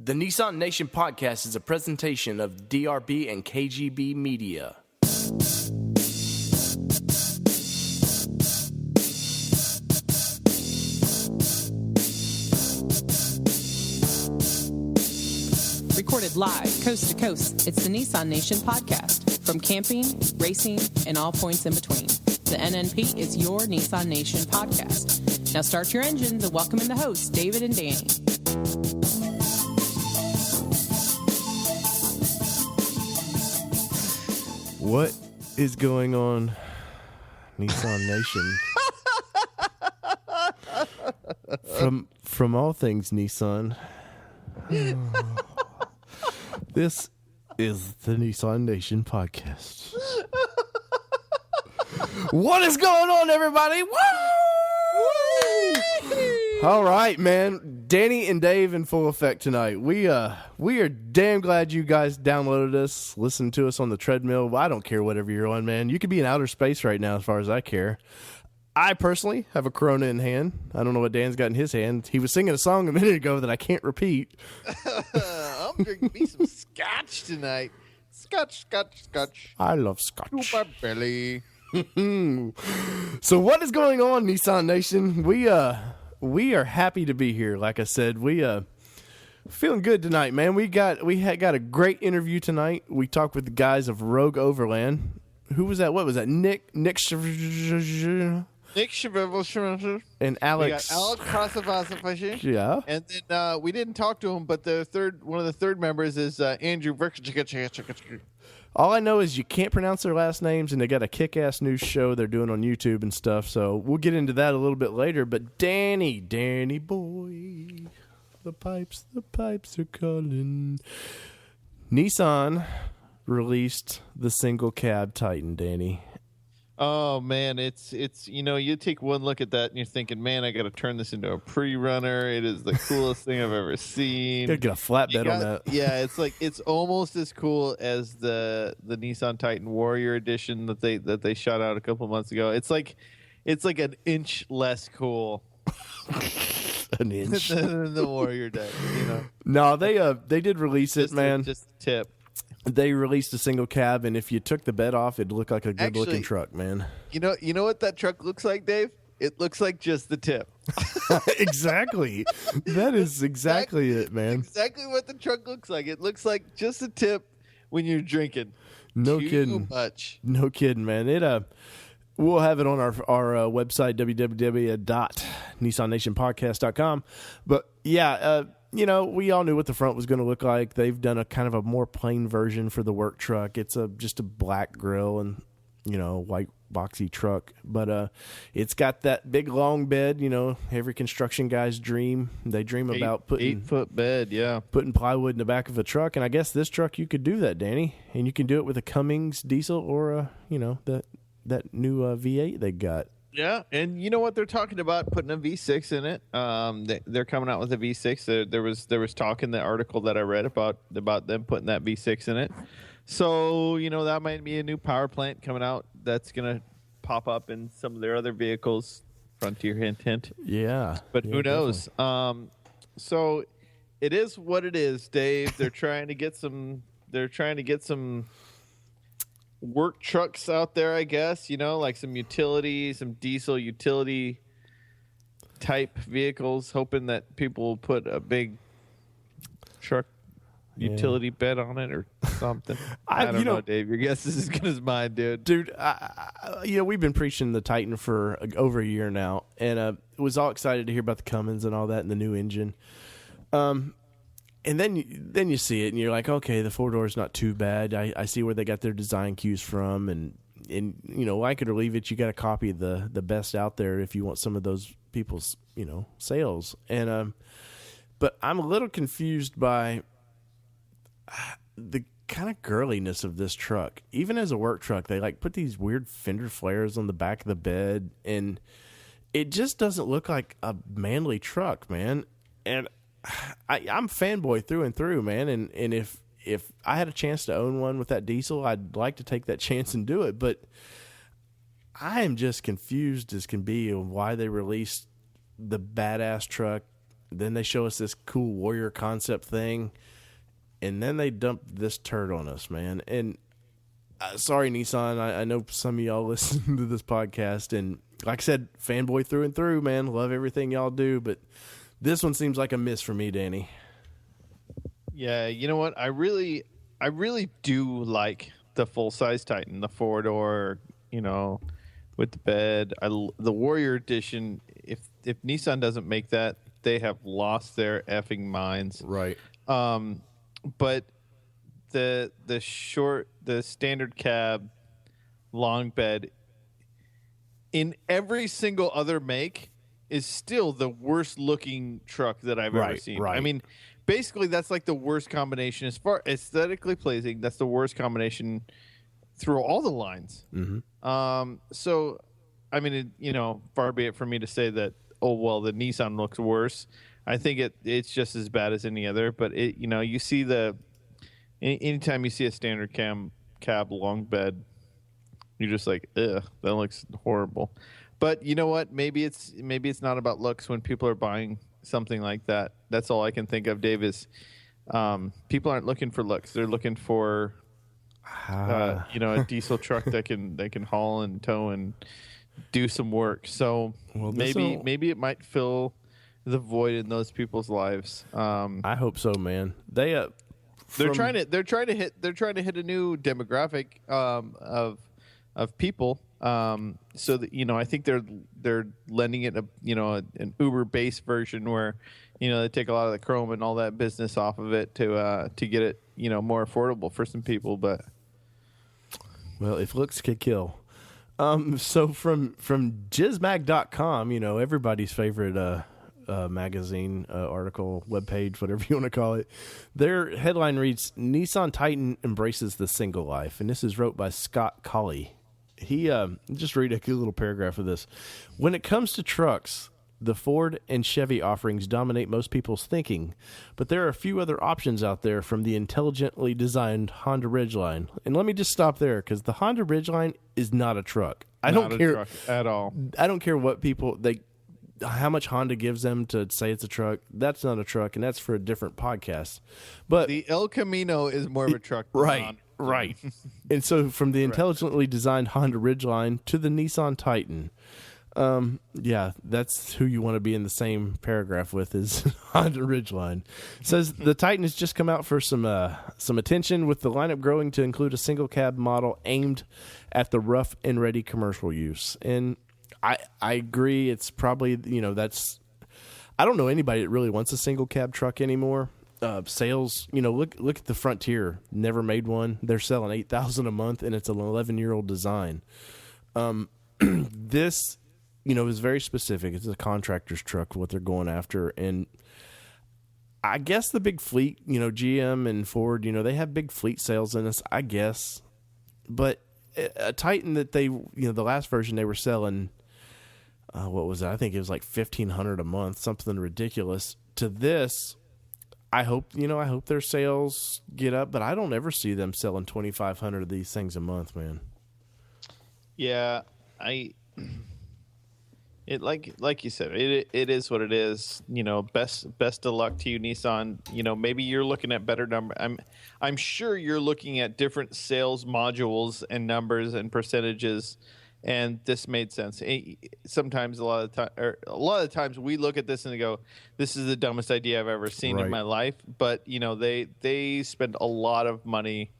The Nissan Nation podcast is a presentation of DRB and KGB Media. Recorded live, coast to coast, it's the Nissan Nation podcast. From camping, racing, and all points in between. The NNP is your Nissan Nation podcast. Now start your engines and welcome in the hosts, David and Danny. What is going on, Nissan Nation? From all things Nissan, this is the Nissan Nation podcast. What is going on, everybody? Woo! All right, man. Danny and Dave in full effect tonight. We are damn glad you guys downloaded us, listened to us on the treadmill. I don't care whatever you're on, man. You could be in outer space right now as far as I care. I personally have a Corona in hand. I don't know what Dan's got in his hand. He was singing a song a minute ago that I can't repeat. I'm drinking me some scotch tonight. Scotch. I love scotch. To my belly. So what is going on, Nissan Nation? We are happy to be here. Like I said, we feeling good tonight, man. We got a great interview tonight. We talked with the guys of Rogue Overland. Who was that? What was that? Nick and Alex. We got Alex Krasavasafashy. Yeah. And then we didn't talk to him, but one of the third members is Andrew Verkachik. All I know is you can't pronounce their last names, and they got a kick-ass new show they're doing on YouTube and stuff, so we'll get into that a little bit later. But Danny boy, the pipes are calling. Nissan released the single cab Titan, Danny. Oh man, it's you take one look at that and you're thinking, man, I got to turn this into a pre-runner. It is the coolest thing I've ever seen. Gotta get a flatbed on that. Yeah, it's almost as cool as the Nissan Titan Warrior Edition that they shot out a couple months ago. It's like an inch less cool. An inch than the Warrior did. No, they did release it, man. Just a tip. They released a single cab, and if you took the bed off, it'd look like a good-looking truck, man. You know what that truck looks like, Dave? It looks like just the tip. Exactly. That is exactly it, man. Exactly what the truck looks like. It looks like just a tip when you're drinking. No Too kidding. much. No kidding, man. We'll have it on our website, www.nissannationpodcast.com. But yeah, we all knew what the front was going to look like. They've done a kind of a more plain version for the work truck. It's just a black grille and, white boxy truck. But it's got that big long bed, every construction guy's dream. They dream about putting 8-foot bed, yeah. Putting plywood in the back of a truck. And I guess this truck, you could do that, Danny. And you can do it with a Cummins diesel or, that new V8 they got. Yeah, and you know what they're talking about, putting a V6 in it. They're coming out with a V6. There was talk in the article that I read about them putting that V6 in it. So that might be a new power plant coming out that's gonna pop up in some of their other vehicles. Frontier, hint. Yeah, but who knows? So it is what it is, Dave. They're trying to get some. Work trucks out there, I guess, like some diesel utility type vehicles, hoping that people will put a big truck utility bed on it or something. I don't know, Dave. Your guess is as good as mine, dude. Dude, we've been preaching the Titan for over a year now, and was all excited to hear about the Cummins and all that and the new engine. And then you see it, and you're like, okay, the 4-door's not too bad. I see where they got their design cues from, and like it or leave it, you got a copy of the best out there if you want some of those people's, sales. And but I'm a little confused by the kind of girliness of this truck. Even as a work truck, they put these weird fender flares on the back of the bed, and it just doesn't look like a manly truck, man. And I'm fanboy through and through, man, and if I had a chance to own one with that diesel, I'd like to take that chance and do it, but I am just confused as can be on why they released the badass truck Then they show us this cool Warrior concept thing, and then they dump this turd on us, man. And sorry, Nissan, I know some of y'all listen to this podcast, and like I said, fanboy through and through, man. Love everything y'all do, but this one seems like a miss for me, Danny. Yeah, you know what? I really do like the full-size Titan, the 4-door, with the bed. The Warrior Edition, if Nissan doesn't make that, they have lost their effing minds. Right. But the standard cab long bed in every single other make is still the worst looking truck that I've ever seen. Right. I mean, basically that's like the worst combination as far aesthetically pleasing. That's the worst combination through all the lines. Mm-hmm. So, I mean, far be it for me to say that, oh, well, the Nissan looks worse. I think it's just as bad as any other, but you see anytime you see a standard cab long bed, you're just like, ugh, that looks horrible. But you know what? Maybe it's not about looks when people are buying something like that. That's all I can think of, Dave, is people aren't looking for looks. They're looking for a diesel truck that can haul and tow and do some work. So maybe it might fill the void in those people's lives. I hope so, man. They're trying to hit a new demographic of people. So that I think they're lending it an Uber based version where they take a lot of the chrome and all that business off of it to get it more affordable for some people. But well, if looks could kill. So from jizzmag.com, everybody's favorite magazine article, webpage, whatever you want to call it, their headline reads, Nissan Titan embraces the single life. And this is wrote by Scott Colley. He just read a little paragraph of this. When it comes to trucks, the Ford and Chevy offerings dominate most people's thinking, but there are a few other options out there from the intelligently designed Honda Ridgeline. And let me just stop there, because the Honda Ridgeline is not a truck. I don't care truck at all. I don't care what how much Honda gives them to say it's a truck. That's not a truck, and that's for a different podcast. But the El Camino is more of a truck than Honda. Right. And so from the intelligently designed Honda Ridgeline to the Nissan Titan, that's who you want to be in the same paragraph with, is Honda Ridgeline. It says the Titan has just come out for some attention, with the lineup growing to include a single cab model aimed at the rough and ready commercial use. And I agree. It's probably, I don't know anybody that really wants a single cab truck anymore. Sales, look at the Frontier. Never made one. They're selling 8,000 a month, and it's an 11-year-old design. This, is very specific. It's a contractor's truck, what they're going after. And I guess the big fleet, GM and Ford, they have big fleet sales in this, I guess. But a Titan that they, the last version they were selling, what was it? I think it was like $1,500 a month, something ridiculous. To this, I hope their sales get up, but I don't ever see them selling 2,500 of these things a month, man. Yeah, like you said, it is what it is. Best of luck to you, Nissan. Maybe you're looking at better number. I'm sure you're looking at different sales modules and numbers and percentages, and this made sense. Sometimes a lot of times we look at this and go, "This is the dumbest idea I've ever seen in my life." But they spend a lot of money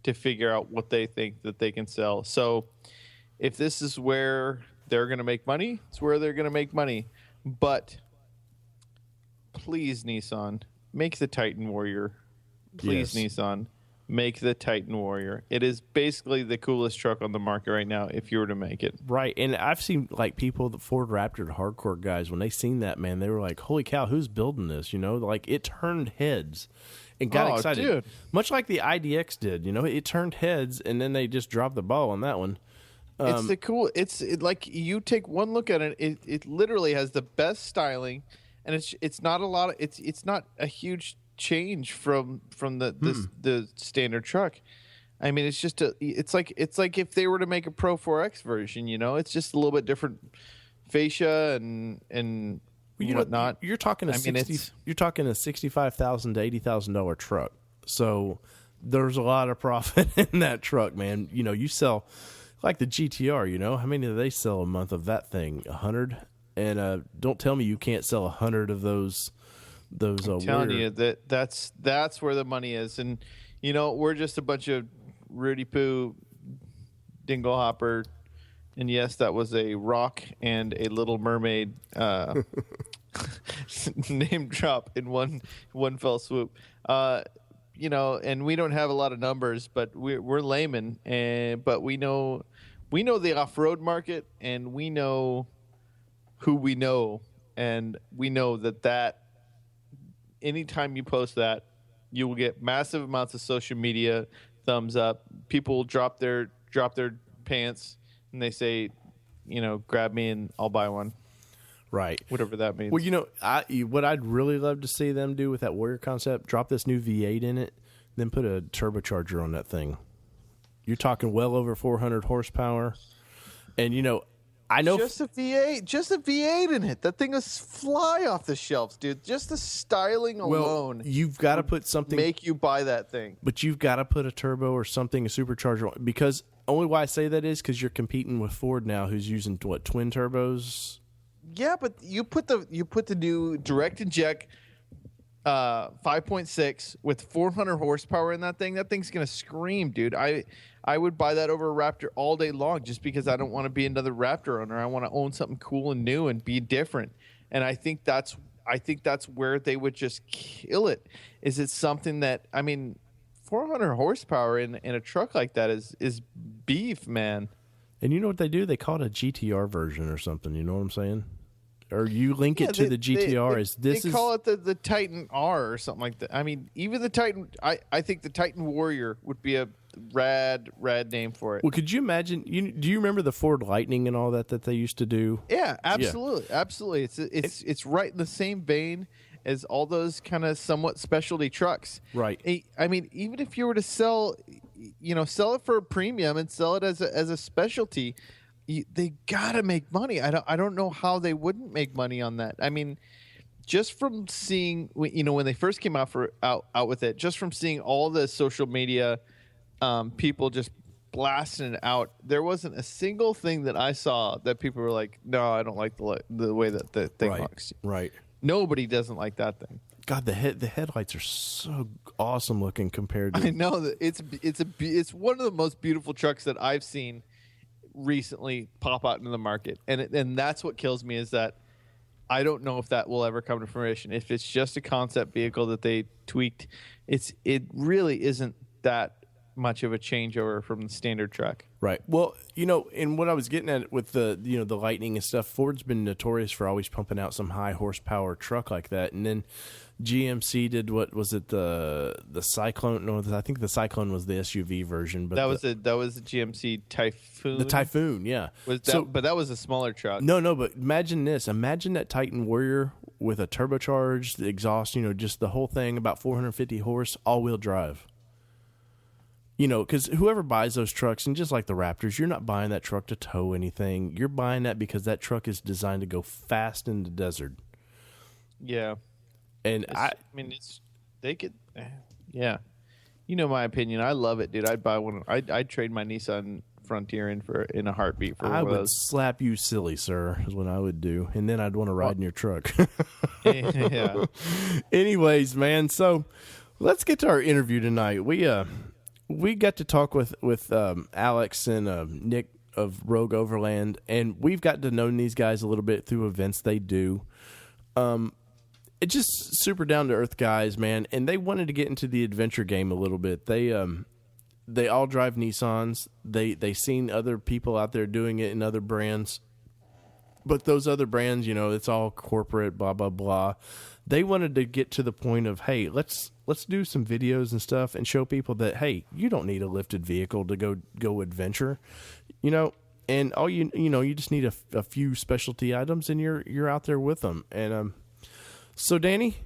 to figure out what they think that they can sell. So if this is where they're going to make money, it's where they're going to make money. But please, Nissan, make the Titan Warrior. Please, yes. Nissan, make the Titan Warrior. It is basically the coolest truck on the market right now if you were to make it. Right, and I've seen people, the Ford Raptor hardcore guys, when they seen that, man, they were like, holy cow, who's building this? It turned heads and got excited. Dude. Much like the IDX did, it turned heads, and then they just dropped the ball on that one. It's like you take one look at it, it literally has the best styling, and it's not a lot. It's not a huge change from the standard truck. I mean, it's just it's like if they were to make a Pro 4X version, it's just a little bit different fascia and and whatnot. You're talking a $65,000 to $80,000 truck. So there's a lot of profit in that truck, man. You sell like the GTR. How many do they sell a month of that thing? 100. And don't tell me you can't sell 100 of those. I'm telling you that's where the money is, and we're just a bunch of Rudy Poo, dingle hopper, and yes, that was a Rock and a Little Mermaid name drop in one fell swoop. And we don't have a lot of numbers, but we're laymen, but we know the off-road market, and we know who we know, and we know that anytime you post that, you will get massive amounts of social media thumbs up. People drop their pants and they say, grab me and I'll buy one. Right. Whatever that means. Well, what I'd really love to see them do with that Warrior concept, drop this new V8 in it, then put a turbocharger on that thing. You're talking well over 400 horsepower. And, I know just a V8 in it. That thing is fly off the shelves, dude. Just the styling alone. You've got to put something, make you buy that thing. But you've got to put a turbo or something, a supercharger on, because only why I say that is because you're competing with Ford now, who's using twin turbos. Yeah, but you put the new direct inject 5.6 with 400 horsepower in that thing. That thing's gonna scream, dude. I would buy that over a Raptor all day long, just because I don't want to be another Raptor owner. I want to own something cool and new and be different. And I think that's where they would just kill it. Is it something that 400 horsepower in a truck like that is beef, man. And you know what they do? They call it a GTR version or something. You know what I'm saying? Or you link it to the GTR. They call it the Titan R or something like that. Even the Titan, I think the Titan Warrior would be a rad name for it. Well, could you imagine? Do you remember the Ford Lightning and all that they used to do? Yeah, absolutely, absolutely. It's right in the same vein as all those kind of somewhat specialty trucks. Right. Even if you were to sell it for a premium and sell it as a specialty, they gotta make money. I don't know how they wouldn't make money on that. Just from seeing when they first came out with it, just from seeing all the social media people just blasting it out, there wasn't a single thing that I saw that people were like, no, I don't like the way that the thing looks. Right. Nobody doesn't like that thing. God, the headlights are so awesome looking compared to. I know that it's one of the most beautiful trucks that I've seen recently pop out into the market, and that's what kills me, is that I don't know if that will ever come to fruition. If it's just a concept vehicle that they tweaked, it really isn't that much of a changeover from the standard truck. Right. Well, and what I was getting at with the the Lightning and stuff, Ford's been notorious for always pumping out some high horsepower truck like that, and then GMC did, what was it, the Cyclone? No, I think the Cyclone was the SUV version, but that was the GMC Typhoon. The Typhoon, yeah. But that was a smaller truck. No, but imagine this. Imagine that Titan Warrior with a turbocharged exhaust, just the whole thing, about 450 horse, all-wheel drive. Because whoever buys those trucks, and just like the Raptors, you're not buying that truck to tow anything. You're buying that because that truck is designed to go fast in the desert. Yeah. And they could, yeah. My opinion. I love it, dude. I'd buy one. I'd trade my Nissan Frontier in a heartbeat for one of those. I would slap you silly, sir, is what I would do. And then I'd want to ride in your truck. Yeah. Anyways, man, so let's get to our interview tonight. We got to talk with Alex and Nick of Rogue Overland, and we've got to know these guys a little bit through events they do. It's just super down to earth guys, man, and they wanted to get into the adventure game a little bit. They all drive Nissans. They seen other people out there doing it in other brands, but those other brands, it's all corporate, blah blah blah. They wanted to get to the point of, hey, let's do some videos and stuff and show people that, hey, you don't need a lifted vehicle to go adventure, and all you just need a few specialty items and you're out there with them. And so Danny,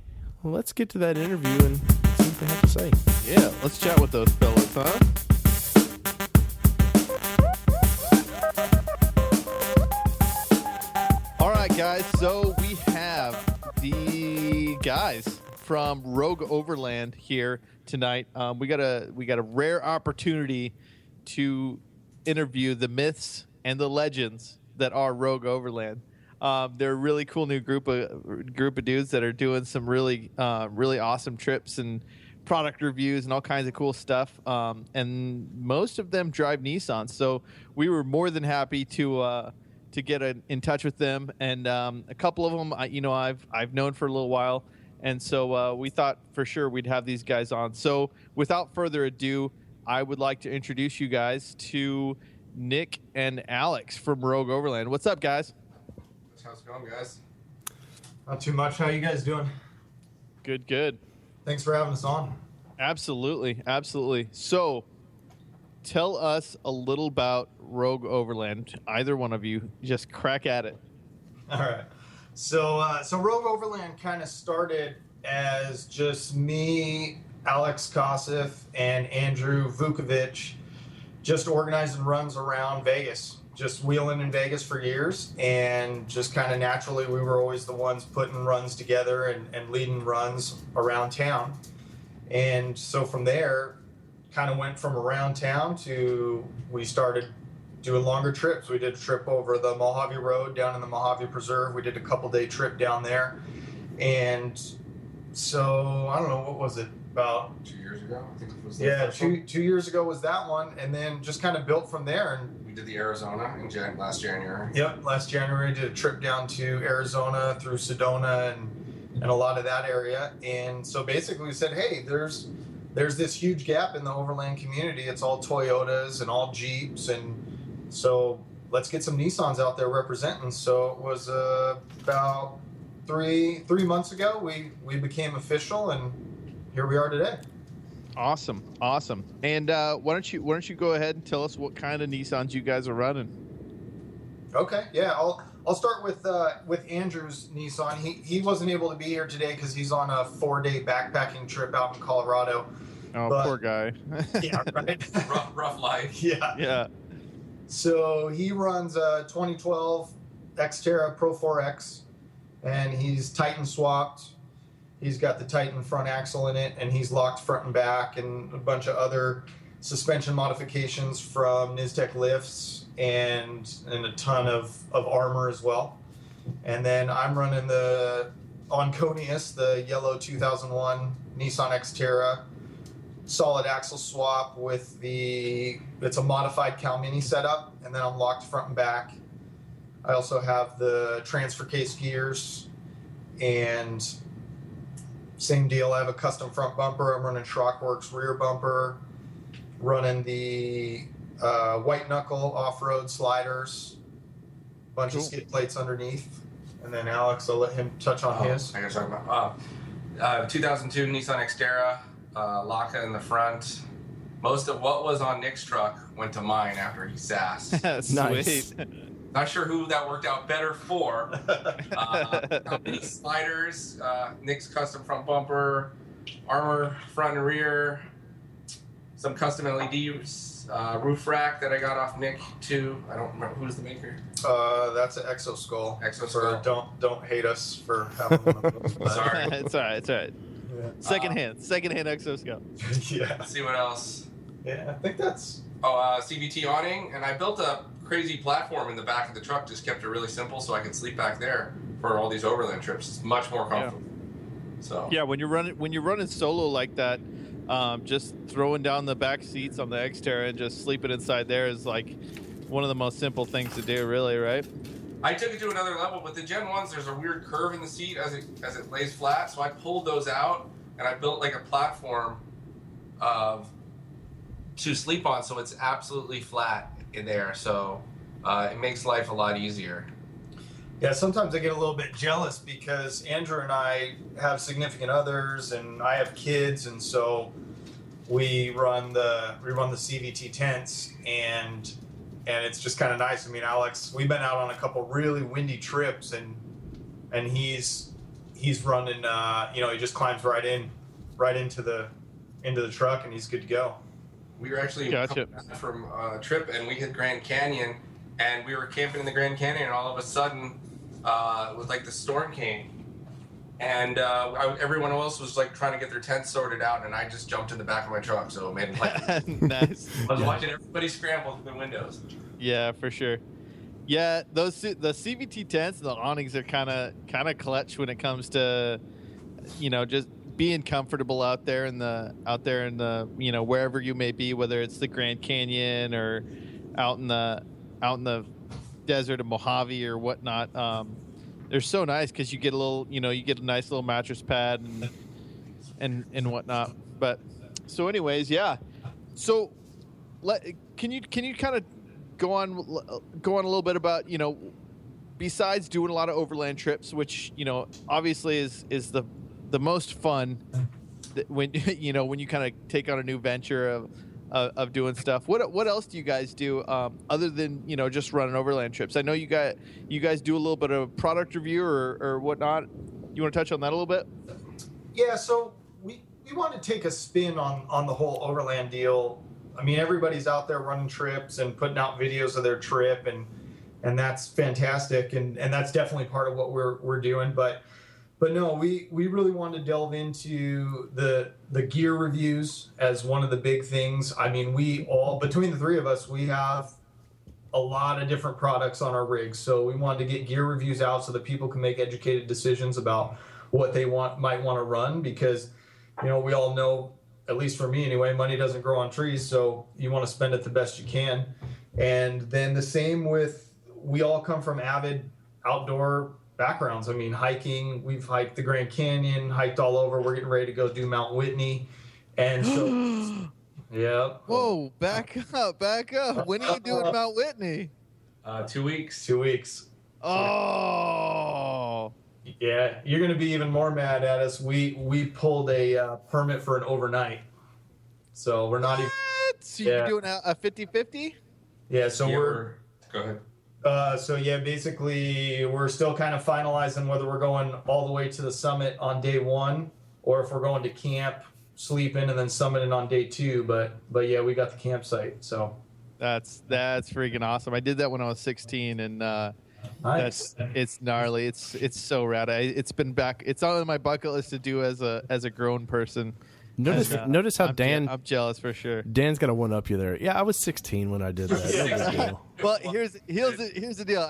let's get to that interview and see what they have to say. Yeah, let's chat with those fellas, huh? All right, guys. So we have the guys from Rogue Overland here tonight. We got a rare opportunity to interview the myths and the legends that are Rogue Overland. They're a really cool new group of dudes that are doing some really awesome trips and product reviews and all kinds of cool stuff. And most of them drive Nissans, so we were more than happy to get in touch with them. And a couple of them, I've known for a little while, and so we thought for sure we'd have these guys on. So without further ado, I would like to introduce you guys to Nick and Alex from Rogue Overland. What's up, guys? How's it going, guys? Not too much. How you guys doing? Good. Thanks for having us on. Absolutely. So, tell us a little about Rogue Overland. Either one of you, just crack at it. All right. So Rogue Overland kind of started as just me, Alex Kosif, and Andrew Vukovic, just organizing runs around Vegas. Just wheeling in Vegas for years, and just kind of naturally we were always the ones putting runs together and leading runs around town. And so from there, kind of went from around town to we started doing longer trips. We did a trip over the Mojave Road down in the Mojave Preserve. We did a couple-day trip down there. And so, I don't know, what was it, about 2 years ago? I think it was two years ago was that one, and then just kind of built from there. And we did the Arizona in last January. Yep, last January did a trip down to Arizona through Sedona and a lot of that area. And so basically we said, hey, there's this huge gap in the Overland community. It's all Toyotas and all Jeeps, and so let's get some Nissans out there representing. So it was about three months ago we became official, and here we are today. Awesome. And why don't you go ahead and tell us what kind of Nissans you guys are running? Okay, yeah, I'll start with Andrew's Nissan. He wasn't able to be here today because he's on a 4-day backpacking trip out in Colorado. Oh, but, poor guy. Yeah, right. rough life. Yeah. So he runs a 2012 Xterra Pro 4X, and he's Titan swapped. He's got the Titan front axle in it, and he's locked front and back, and a bunch of other suspension modifications from Niztec lifts, and a ton of armor as well. And then I'm running the Onconius, the yellow 2001 Nissan Xterra, solid axle swap with it's a modified Cal Mini setup, and then I'm locked front and back. I also have the transfer case gears, and same deal. I have a custom front bumper. I'm running Shrockworks rear bumper, running the white knuckle off-road sliders, bunch of skid plates underneath. And then Alex, I'll let him touch on his. I gotta talk about 2002 Nissan Xterra, Laka in the front. Most of what was on Nick's truck went to mine after he sassed. Nice. Not sure who that worked out better for. Mini sliders, Nick's custom front bumper, armor front and rear, some custom LEDs, roof rack that I got off Nick too. I don't remember who's the maker. That's an Exoskull. Exoskull. Don't hate us for having one of those. Sorry. It's all right. Yeah. Secondhand Exoskull. Yeah. Let's see what else. Yeah, I think that's. CVT awning, and I built a crazy platform in the back of the truck. Just kept it really simple so I could sleep back there for all these overland trips. It's much more comfortable. Yeah. So Yeah, when you're running solo like that, just throwing down the back seats on the Xterra and just sleeping inside there is like one of the most simple things to do, really, right? I took it to another level. With the Gen 1s, there's a weird curve in the seat as it lays flat, so I pulled those out and I built like a platform to sleep on, so it's absolutely flat in there. So it makes life a lot easier. Yeah, sometimes I get a little bit jealous because Andrew and I have significant others, and I have kids, and so we run the CVT tents, and it's just kind of nice. I mean, Alex, we've been out on a couple really windy trips, and he's running. He just climbs right into the truck, and he's good to go. We were actually Gotcha. coming back from a trip, and we hit Grand Canyon, and we were camping in the Grand Canyon, and all of a sudden was like the storm came. And everyone else was like trying to get their tents sorted out, and I just jumped in the back of my truck. So it made like nice. I was watching everybody scramble through the windows. Yeah, for sure. Yeah, the CVT tents and the awnings are kind of clutch when it comes to, just being comfortable out there in the wherever you may be, whether it's the Grand Canyon or out in the desert of Mojave or whatnot. They're so nice because you get you get a nice little mattress pad and whatnot. But so, anyways, yeah. So, can you kind of go on a little bit about besides doing a lot of overland trips, which obviously is the most fun when when you kind of take on a new venture of doing stuff. What else do you guys do other than just running overland trips? I know you guys do a little bit of product review or whatnot. You want to touch on that a little bit? Yeah, so we want to take a spin on the whole overland deal. I mean, everybody's out there running trips and putting out videos of their trip, and that's fantastic, and that's definitely part of what we're doing. But no, we really want to delve into the gear reviews as one of the big things. I mean, between the three of us, we have a lot of different products on our rigs. So we wanted to get gear reviews out so that people can make educated decisions about what they might want to run, because we all know, at least for me anyway, money doesn't grow on trees, so you want to spend it the best you can. And then the same we all come from avid outdoor backgrounds. I mean, hiking, we've hiked the Grand Canyon, hiked all over. We're getting ready to go do Mount Whitney. And so, yeah. Whoa, back up. When are you doing Mount Whitney? 2 weeks. 2 weeks. Oh. Yeah, you're going to be even more mad at us. We pulled a permit for an overnight. So we're not even. So you're doing a 50-50? Yeah, so Go ahead. So yeah, basically we're still kind of finalizing whether we're going all the way to the summit on day one, or if we're going to camp, sleep in, and then summiting on day two. But yeah, we got the campsite. So that's freaking awesome. I did that when I was 16, and nice. It's gnarly. It's so rad. It's been back. It's on my bucket list to do as a grown person. Notice how I'm jealous for sure. Dan's got to one up you there. Yeah, I was 16 when I did that. No big deal. Well, here's the deal.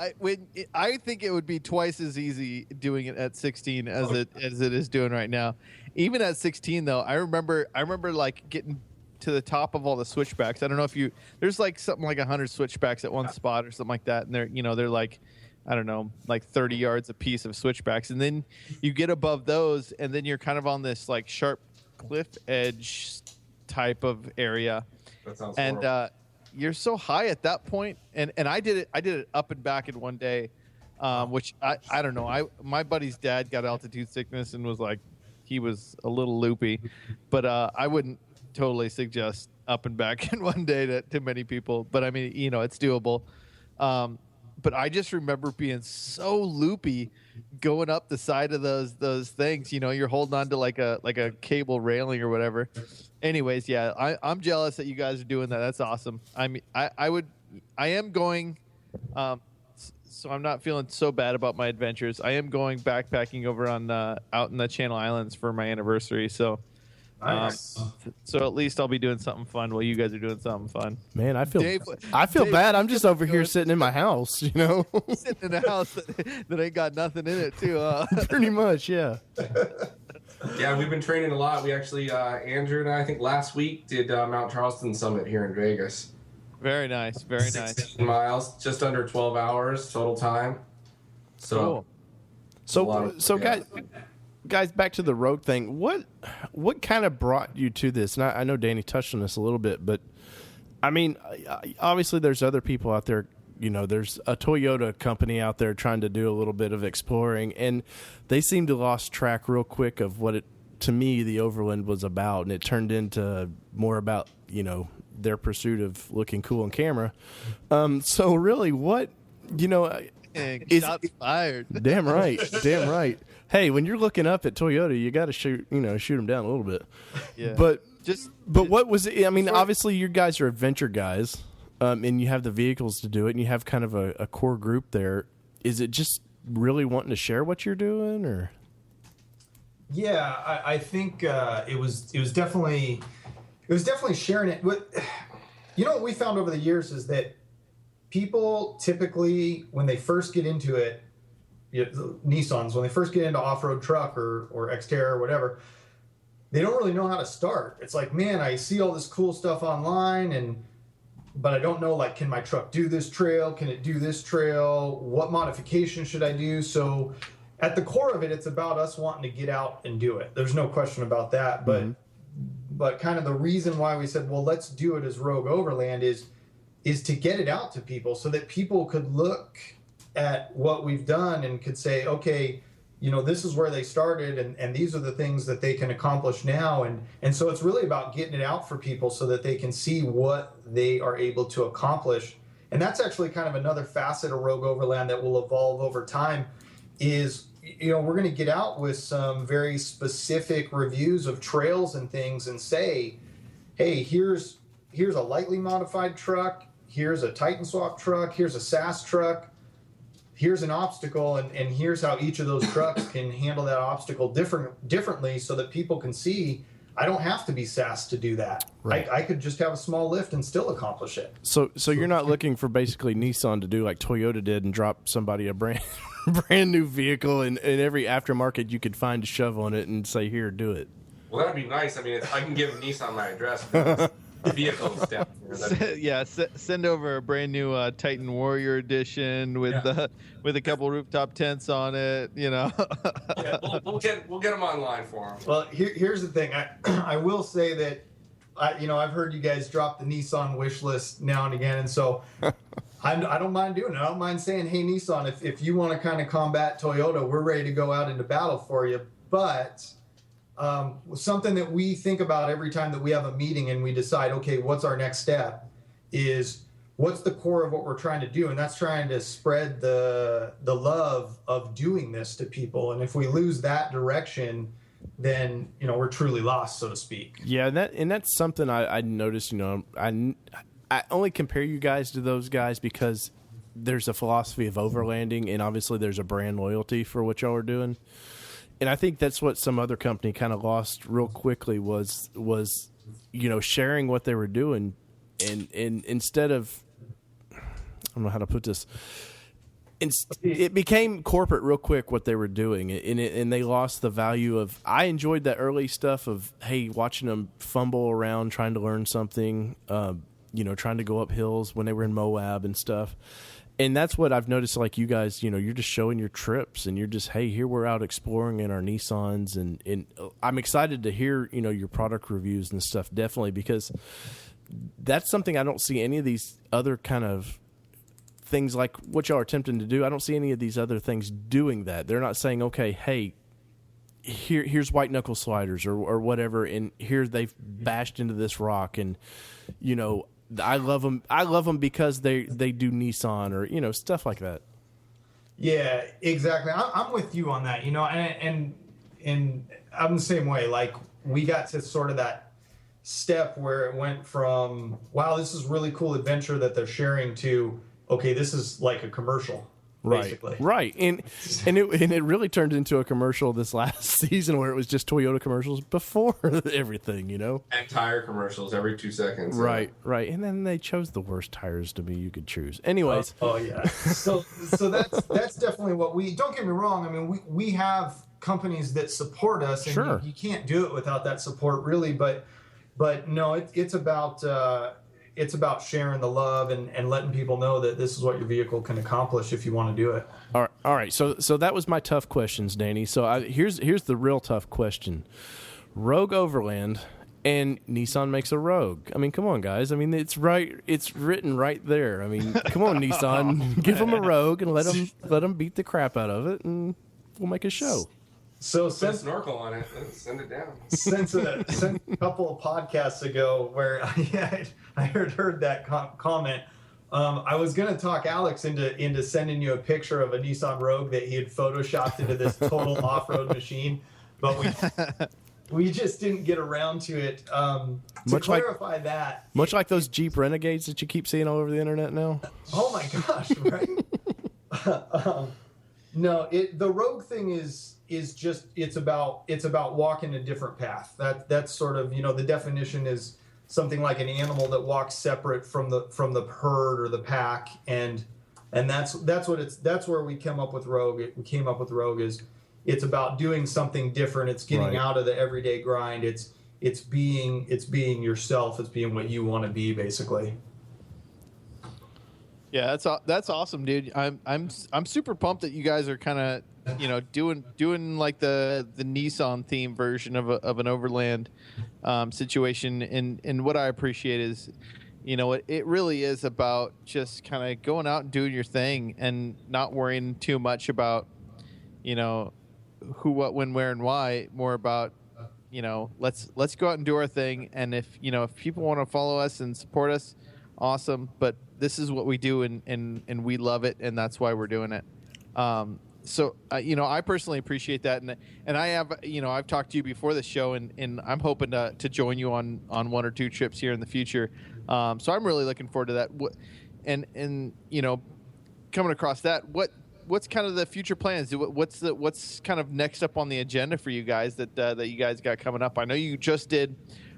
I think it would be twice as easy doing it at 16 as it is doing right now. Even at 16 though, I remember like getting to the top of all the switchbacks. I don't know if there's like something like 100 switchbacks at one spot or something like that, and they're like, I don't know, like 30 yards a piece of switchbacks, and then you get above those, and then you're kind of on this like sharp cliff edge type of area, That sounds and horrible. you're so high at that point. And I did it up and back in one day, which I don't know. My buddy's dad got altitude sickness and was like, he was a little loopy, but I wouldn't totally suggest up and back in one day to many people. But I mean, it's doable. But I just remember being so loopy going up the side of those things. You're holding on to like a cable railing or whatever. Anyways, yeah, I'm jealous that you guys are doing that. That's awesome. I mean, I am going. So I'm not feeling so bad about my adventures. I am going backpacking over on out in the Channel Islands for my anniversary. So. Nice. So at least I'll be doing something fun while you guys are doing something fun. Man, I feel Dave, bad. I'm just over here sitting in my house, Sitting in a house that ain't got nothing in it, too. Pretty much, yeah. Yeah, we've been training a lot. We actually, Andrew and I think last week did Mount Charleston Summit here in Vegas. Very nice, very nice. 16 miles, just under 12 hours total time. So, cool. So guys, back to the Rogue thing. What kind of brought you to this? And I know Danny touched on this a little bit, but I mean, obviously there's other people out there. There's a Toyota company out there trying to do a little bit of exploring, and they seem to lost track real quick of what to me, the Overland was about, and it turned into more about, their pursuit of looking cool on camera. So really, what, shots fired. Damn right. Hey, when you're looking up at Toyota, you got to shoot them down a little bit. Yeah. But what was it? I mean, obviously you guys are adventure guys, and you have the vehicles to do it, and you have kind of a core group there. Is it just really wanting to share what you're doing, or? Yeah, I think it was definitely sharing it. What we found over the years is that people typically, when they first get into it, Nissans, when they first get into off-road truck or Xterra or whatever, they don't really know how to start. It's like, man, I see all this cool stuff online, but I don't know, like, can my truck do this trail? Can it do this trail? What modification should I do? So at the core of it, it's about us wanting to get out and do it. There's no question about that. But kind of the reason why we said, well, let's do it as Rogue Overland is to get it out to people so that people could look at what we've done and could say, okay, this is where they started, and these are the things that they can accomplish now. And so it's really about getting it out for people so that they can see what they are able to accomplish. And that's actually kind of another facet of Rogue Overland that will evolve over time is, we're going to get out with some very specific reviews of trails and things and say, hey, here's a lightly modified truck, here's a Titan swap truck, here's a SAS truck, here's an obstacle, and here's how each of those trucks can handle that obstacle differently so that people can see I don't have to be SAS to do that. Right. I could just have a small lift and still accomplish it. So you're not looking for basically Nissan to do like Toyota did and drop somebody a brand new vehicle in every aftermarket you could find to shove on it and say, here, do it. Well, that'd be nice. I mean, I can give Nissan my address. Vehicles down here. Send over a brand new Titan Warrior edition with a couple rooftop tents on it. Yeah, we'll get them online for them. Well, here's the thing. I will say that I've heard you guys drop the Nissan wish list now and again, and so I don't mind doing it. I don't mind saying, hey, Nissan, if you want to kind of combat Toyota, we're ready to go out into battle for you. But something that we think about every time that we have a meeting and we decide, okay, what's our next step, is what's the core of what we're trying to do, and that's trying to spread the love of doing this to people. And if we lose that direction, then we're truly lost, so to speak. Yeah, and that's something I noticed. I only compare you guys to those guys because there's a philosophy of overlanding, and obviously there's a brand loyalty for what y'all are doing. And I think that's what some other company kind of lost real quickly was sharing what they were doing, and instead of, I don't know how to put this, it became corporate real quick what they were doing, and they lost the value of. I enjoyed that early stuff of, hey, watching them fumble around trying to learn something, trying to go up hills when they were in Moab and stuff. And that's what I've noticed, like you guys, you're just showing your trips and you're just, hey, here we're out exploring in our Nissans. And I'm excited to hear, your product reviews and stuff, definitely, because that's something I don't see any of these other kind of things like what y'all are attempting to do. I don't see any of these other things doing that. They're not saying, okay, hey, here's white knuckle sliders or whatever, and here they've bashed into this rock, and, I love them. I love them because they do Nissan or stuff like that. Yeah, exactly. I'm with you on that. And I'm the same way. Like, we got to sort of that step where it went from, wow, this is really cool adventure that they're sharing, to, okay, this is like a commercial. Basically. Right. And it really turned into a commercial this last season where it was just Toyota commercials before everything, And tire commercials every 2 seconds. Right. And then they chose the worst tires to be you could choose. Anyways. Oh yeah. So that's definitely what we, don't get me wrong. I mean, we have companies that support us, and sure, you can't do it without that support, really. But no, it's about sharing the love and letting people know that this is what your vehicle can accomplish if you want to do it. All right. So that was my tough questions, Danny. So here's the real tough question: Rogue Overland and Nissan makes a Rogue. I mean, come on, guys. I mean, it's written right there. I mean, come on, Nissan, give them a Rogue and let them beat the crap out of it, and we'll make a show. So put a snorkel on it, send it down. Since a couple of podcasts ago, where I heard that comment, I was going to talk Alex into sending you a picture of a Nissan Rogue that he had photoshopped into this total off-road machine, but we just didn't get around to it. To clarify that, much like those Jeep Renegades that you keep seeing all over the internet now. Oh my gosh! Right. No, the Rogue thing is just it's about walking a different path. That's sort of, the definition is something like an animal that walks separate from the herd or the pack, and that's where we came up with Rogue. We came up with Rogue is it's about doing something different. It's getting out of the everyday grind. It's being yourself. It's being what you want to be, basically. Yeah, that's awesome, dude. I'm super pumped that you guys are kind of doing like the Nissan theme version of an Overland situation. And what I appreciate is, it really is about just kind of going out and doing your thing and not worrying too much about who, what, when, where, and why. More about let's go out and do our thing. And if people want to follow us and support us, awesome. But this is what we do, and we love it, and that's why we're doing it. So I personally appreciate that, and I have I've talked to you before the show, and I'm hoping to join you on one or two trips here in the future. So I'm really looking forward to that. And coming across that, what's kind of the future plans? What's kind of next up on the agenda for you guys that you guys got coming up? I know you just did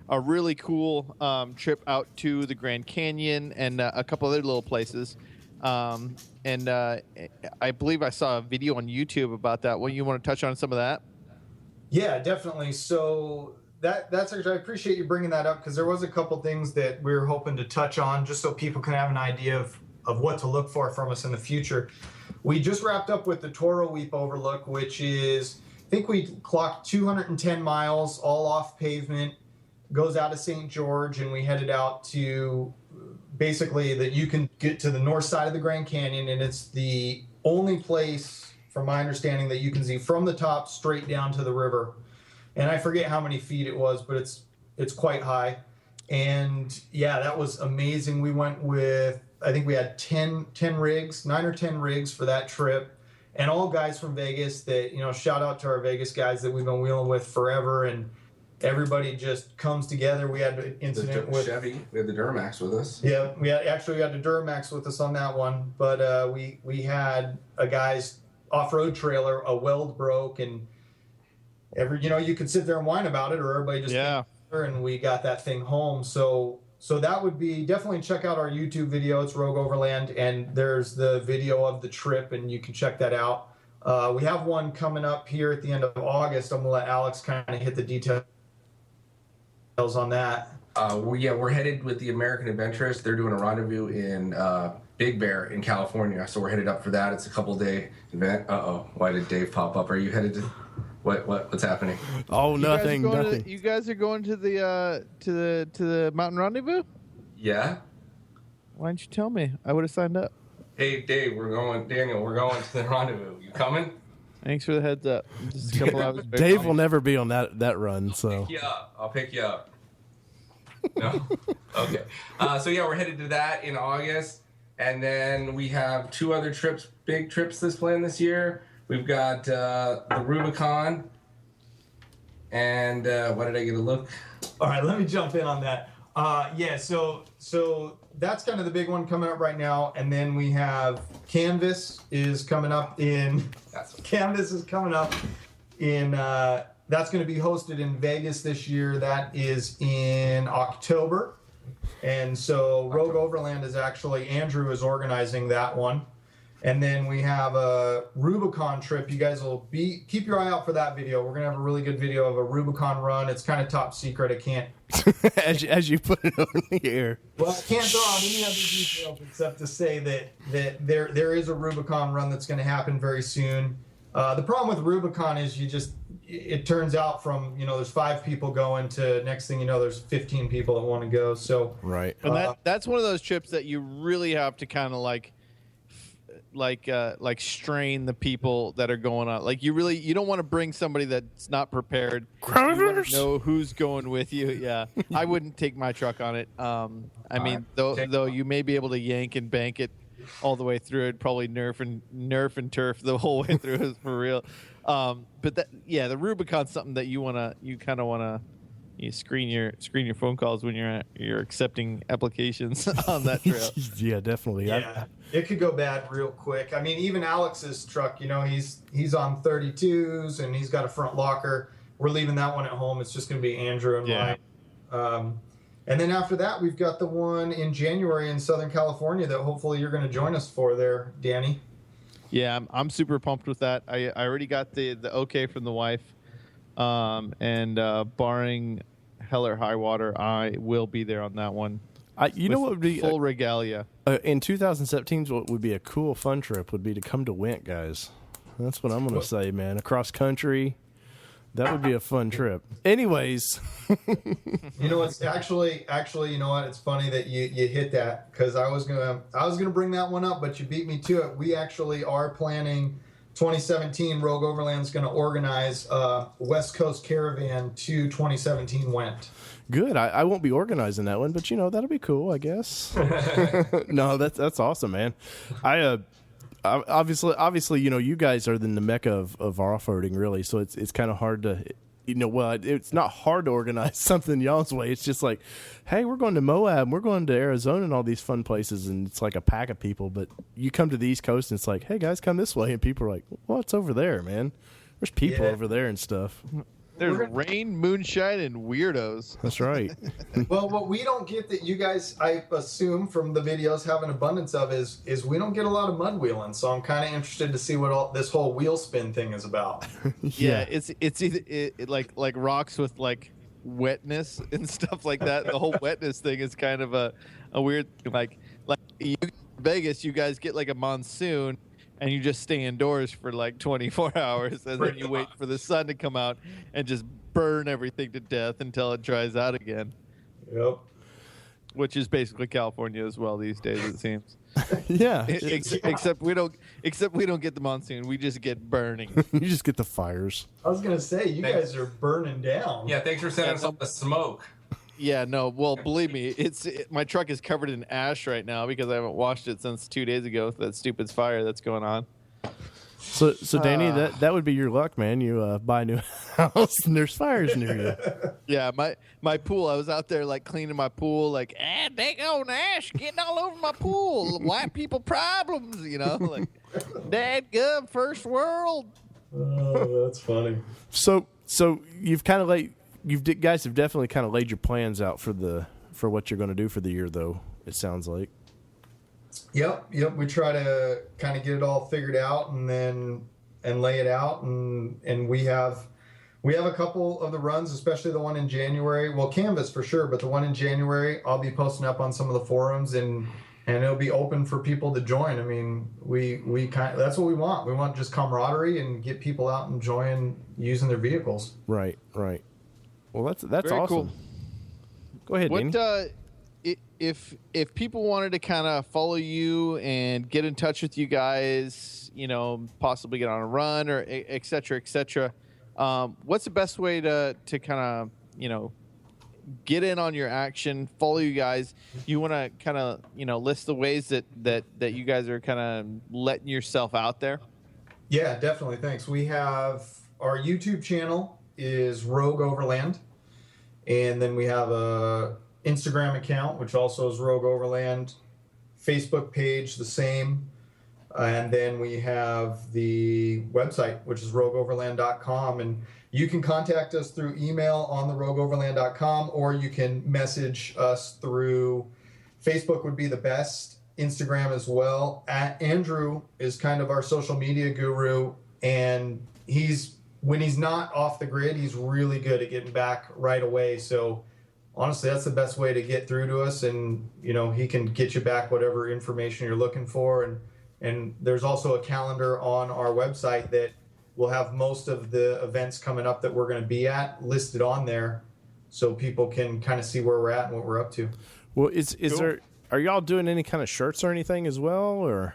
a really cool trip out to the Grand Canyon and a couple other little places. And I believe I saw a video on YouTube about that. Well, you want to touch on some of that? Yeah, definitely. So that's actually, I appreciate you bringing that up, because there was a couple things that we were hoping to touch on just so people can have an idea of what to look for from us in the future. We just wrapped up with the Toro Weep Overlook, which is, I think we clocked 210 miles all off pavement, goes out of St. George, and we headed out to basically that you can get to the north side of the Grand Canyon, and it's the only place, from my understanding, that you can see from the top straight down to the river. And I forget how many feet it was, but it's quite high. And yeah, that was amazing. We went with, I think we had 9 or 10 rigs for that trip, and all guys from Vegas that, shout out to our Vegas guys that we've been wheeling with forever, and everybody just comes together. We had an incident with Chevy. We had the Duramax with us. Yeah, we had the Duramax with us on that one, but we had a guy's off-road trailer, a weld broke, and you could sit there and whine about it, or everybody just came together, and we got that thing home. So that would be, definitely check out our YouTube video. It's Rogue Overland, and there's the video of the trip, and you can check that out. We have one coming up here at the end of August. I'm gonna let Alex kind of hit the details on that. We're headed with the American Adventurers. They're doing a rendezvous in Big Bear in California, so we're headed up for that. It's a couple-day event. Why did Dave pop up? Are you headed to what's happening? Oh, nothing. You guys are going to the mountain rendezvous? Yeah. Why didn't you tell me? I would have signed up. Hey, Dave, we're going to the rendezvous. You coming? Thanks for the heads up. Just a couple hours. Dave will never be on that run, so. I'll pick you up. No? Okay. So yeah, we're headed to that in August, and then we have 2 other big trips planned this year. We've got the Rubicon, and why did I get a look? All right, let me jump in on that. So that's kind of the big one coming up right now, and then we have Canvas is coming up in. That's going to be hosted in Vegas this year. That is in October, and so Rogue Overland is actually, Andrew is organizing that one. And then we have a Rubicon trip. You guys will keep your eye out for that video. We're gonna have a really good video of a Rubicon run. It's kind of top secret. I can't as you put it on the air. Well, I can't throw out any other details except to say that there is a Rubicon run that's going to happen very soon. The problem with Rubicon is it turns out from there's 5 people going to next thing you know there's 15 people that want to go. So right, and that's one of those trips that you really have to kind of like strain the people that are going on. Like you don't want to bring somebody that's not prepared. You want to know who's going with you. Yeah, I wouldn't take my truck on it. I mean, though you may be able to yank and bank it all the way through it, probably nerf and turf the whole way through is for real. But the Rubicon's something that you kind of want to you screen your phone calls when you're accepting applications on that trail. Yeah, definitely. Yeah, it could go bad real quick. I mean, even Alex's truck, you know, he's on 32s and he's got a front locker. We're leaving that one at home. It's just going to be Andrew and mine. And then after that, we've got the one in January in Southern California that hopefully you're going to join us for there, Danny. Yeah, I'm super pumped with that. I already got the okay from the wife. And barring hell or high water, I will be there on that one. You know what would be full regalia in 2017? What would be a cool fun trip would be to come to Went, guys. That's what I'm going to say, man. Across country, that would be a fun trip. Anyways, you know, it's actually, you know what? It's funny that you hit that because I was gonna bring that one up, but you beat me to it. We actually are planning 2017. Rogue Overland's going to organize West Coast Caravan to 2017 Went. Good. I won't be organizing that one, but you know that'll be cool, I guess. No, that's awesome, man. Obviously, you know, you guys are in the mecca of off-roading, really. So it's kind of hard to, you know, well, it's not hard to organize something y'all's way. It's just like, hey, we're going to Moab, we're going to Arizona, and all these fun places, and it's like a pack of people. But you come to the East Coast, and it's like, hey, guys, come this way, and people are like, well, it's over there, man. There's people over there and stuff. There's rain, moonshine, and weirdos. That's right. Well, what we don't get that you guys, I assume from the videos, have an abundance of is we don't get a lot of mud wheeling. So I'm kind of interested to see what this whole wheel spin thing is about. Yeah, it's either like rocks with like wetness and stuff like that. The whole wetness thing is kind of a weird like Vegas. You guys get like a monsoon. And you just stay indoors for like 24 hours, and then you wait for the sun to come out and just burn everything to death until it dries out again. Yep. Which is basically California as well these days, it seems. Yeah. Except we don't get the monsoon. We just get burning. You just get the fires. I was gonna say you guys are burning down. Yeah, thanks for sending us all the smoke. Yeah, no. Well, believe me, my truck is covered in ash right now because I haven't washed it since 2 days ago with that stupid fire that's going on. So Danny, that would be your luck, man. You buy a new house and there's fires near you. Yeah, my pool. I was out there like cleaning my pool, like dang on ash getting all over my pool. White people problems, you know, like dadgum first world. Oh, that's funny. So you've kind of guys have definitely kind of laid your plans out for what you're going to do for the year, though. It sounds like. Yep. We try to kind of get it all figured out and lay it out, and we have a couple of the runs, especially the one in January. Well, Canvas for sure, but the one in January, I'll be posting up on some of the forums, and it'll be open for people to join. I mean, that's what we want. We want just camaraderie and get people out enjoying using their vehicles. Right. Well, that's Very awesome. Cool. Go ahead, Danny. If people wanted to kind of follow you and get in touch with you guys, you know, possibly get on a run or et cetera, what's the best way to kind of, you know, get in on your action, follow you guys? You want to kind of, you know, list the ways that you guys are kind of letting yourself out there? Yeah, definitely. Thanks. We have our YouTube channel is Rogue Overland. And then we have a Instagram account, which also is Rogue Overland. Facebook page, the same. And then we have the website, which is rogueoverland.com. And you can contact us through email on the rogueoverland.com, or you can message us through Facebook would be the best. Instagram as well. Andrew is kind of our social media guru, and when he's not off the grid, he's really good at getting back right away. So honestly, that's the best way to get through to us, and you know, he can get you back whatever information you're looking for. And there's also a calendar on our website that will have most of the events coming up that we're going to be at listed on there, so people can kind of see where we're at and what we're up to. Well, are y'all doing any kind of shirts or anything as well, or?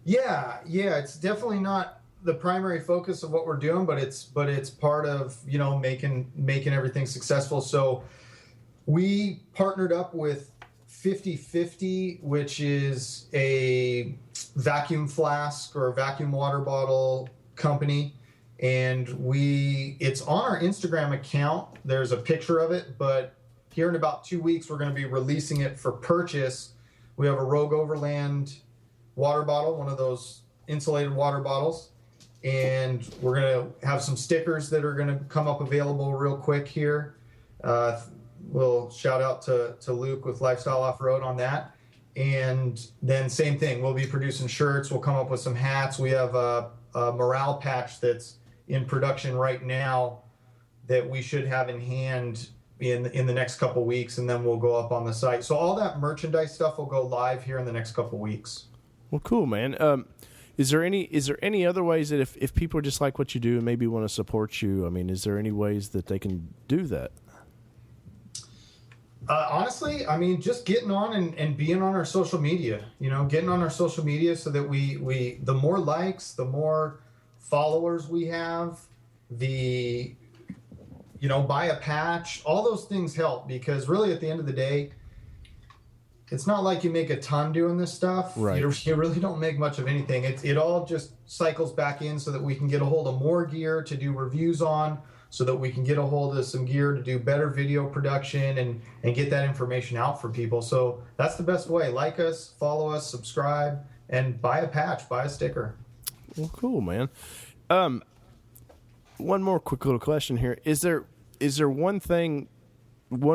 Yeah, it's definitely not the primary focus of what we're doing, but it's part of, you know, making everything successful. So we partnered up with 50/50, which is a vacuum flask or vacuum water bottle company, and it's on our Instagram account. There's a picture of it, but here in about 2 weeks, we're going to be releasing it for purchase. We have a Rogue Overland water bottle, one of those insulated water bottles, and we're going to have some stickers that are going to come up available real quick here. We'll shout out to Luke with Lifestyle Off-Road on that. And then same thing, we'll be producing shirts. We'll come up with some hats. We have a morale patch that's in production right now that we should have in hand in the next couple weeks, and then we'll go up on the site. So all that merchandise stuff will go live here in the next couple weeks. Well, cool, man. Is there any other ways that if people just like what you do and maybe want to support you, I mean, is there any ways that they can do that? Honestly, I mean, just getting on and being on our social media, getting on our social media so that we the more likes, the more followers we have, buy a patch, all those things help, because really at the end of the day, it's not like you make a ton doing this stuff. Right. You really don't make much of anything. It all just cycles back in so that we can get a hold of more gear to do reviews on, so that we can get a hold of some gear to do better video production and get that information out for people. So that's the best way. Like us, follow us, subscribe, and buy a patch, buy a sticker. Well, cool, man. One more quick little question here. Is there one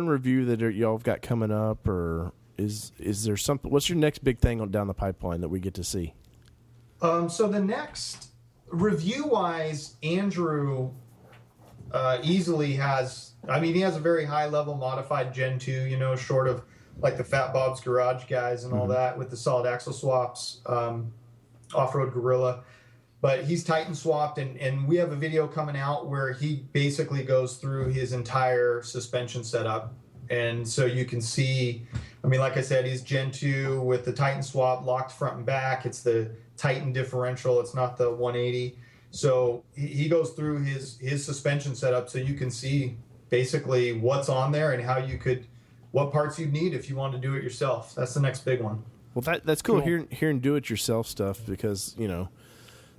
review that y'all have got coming up, or is there something? What's your next big thing down the pipeline that we get to see? So the next review-wise, Andrew easily has, he has a very high-level modified Gen 2, short of like the Fat Bob's Garage guys and all that with the solid axle swaps, Off-Road Gorilla. But he's Titan swapped, and we have a video coming out where he basically goes through his entire suspension setup. And so you can see, like I said, he's Gen 2 with the Titan swap, locked front and back. It's the Titan differential. It's not the 180. So he goes through his suspension setup so you can see basically what's on there and what parts you'd need if you want to do it yourself. That's the next big one. Well, that's cool. Hearing do-it-yourself stuff, because,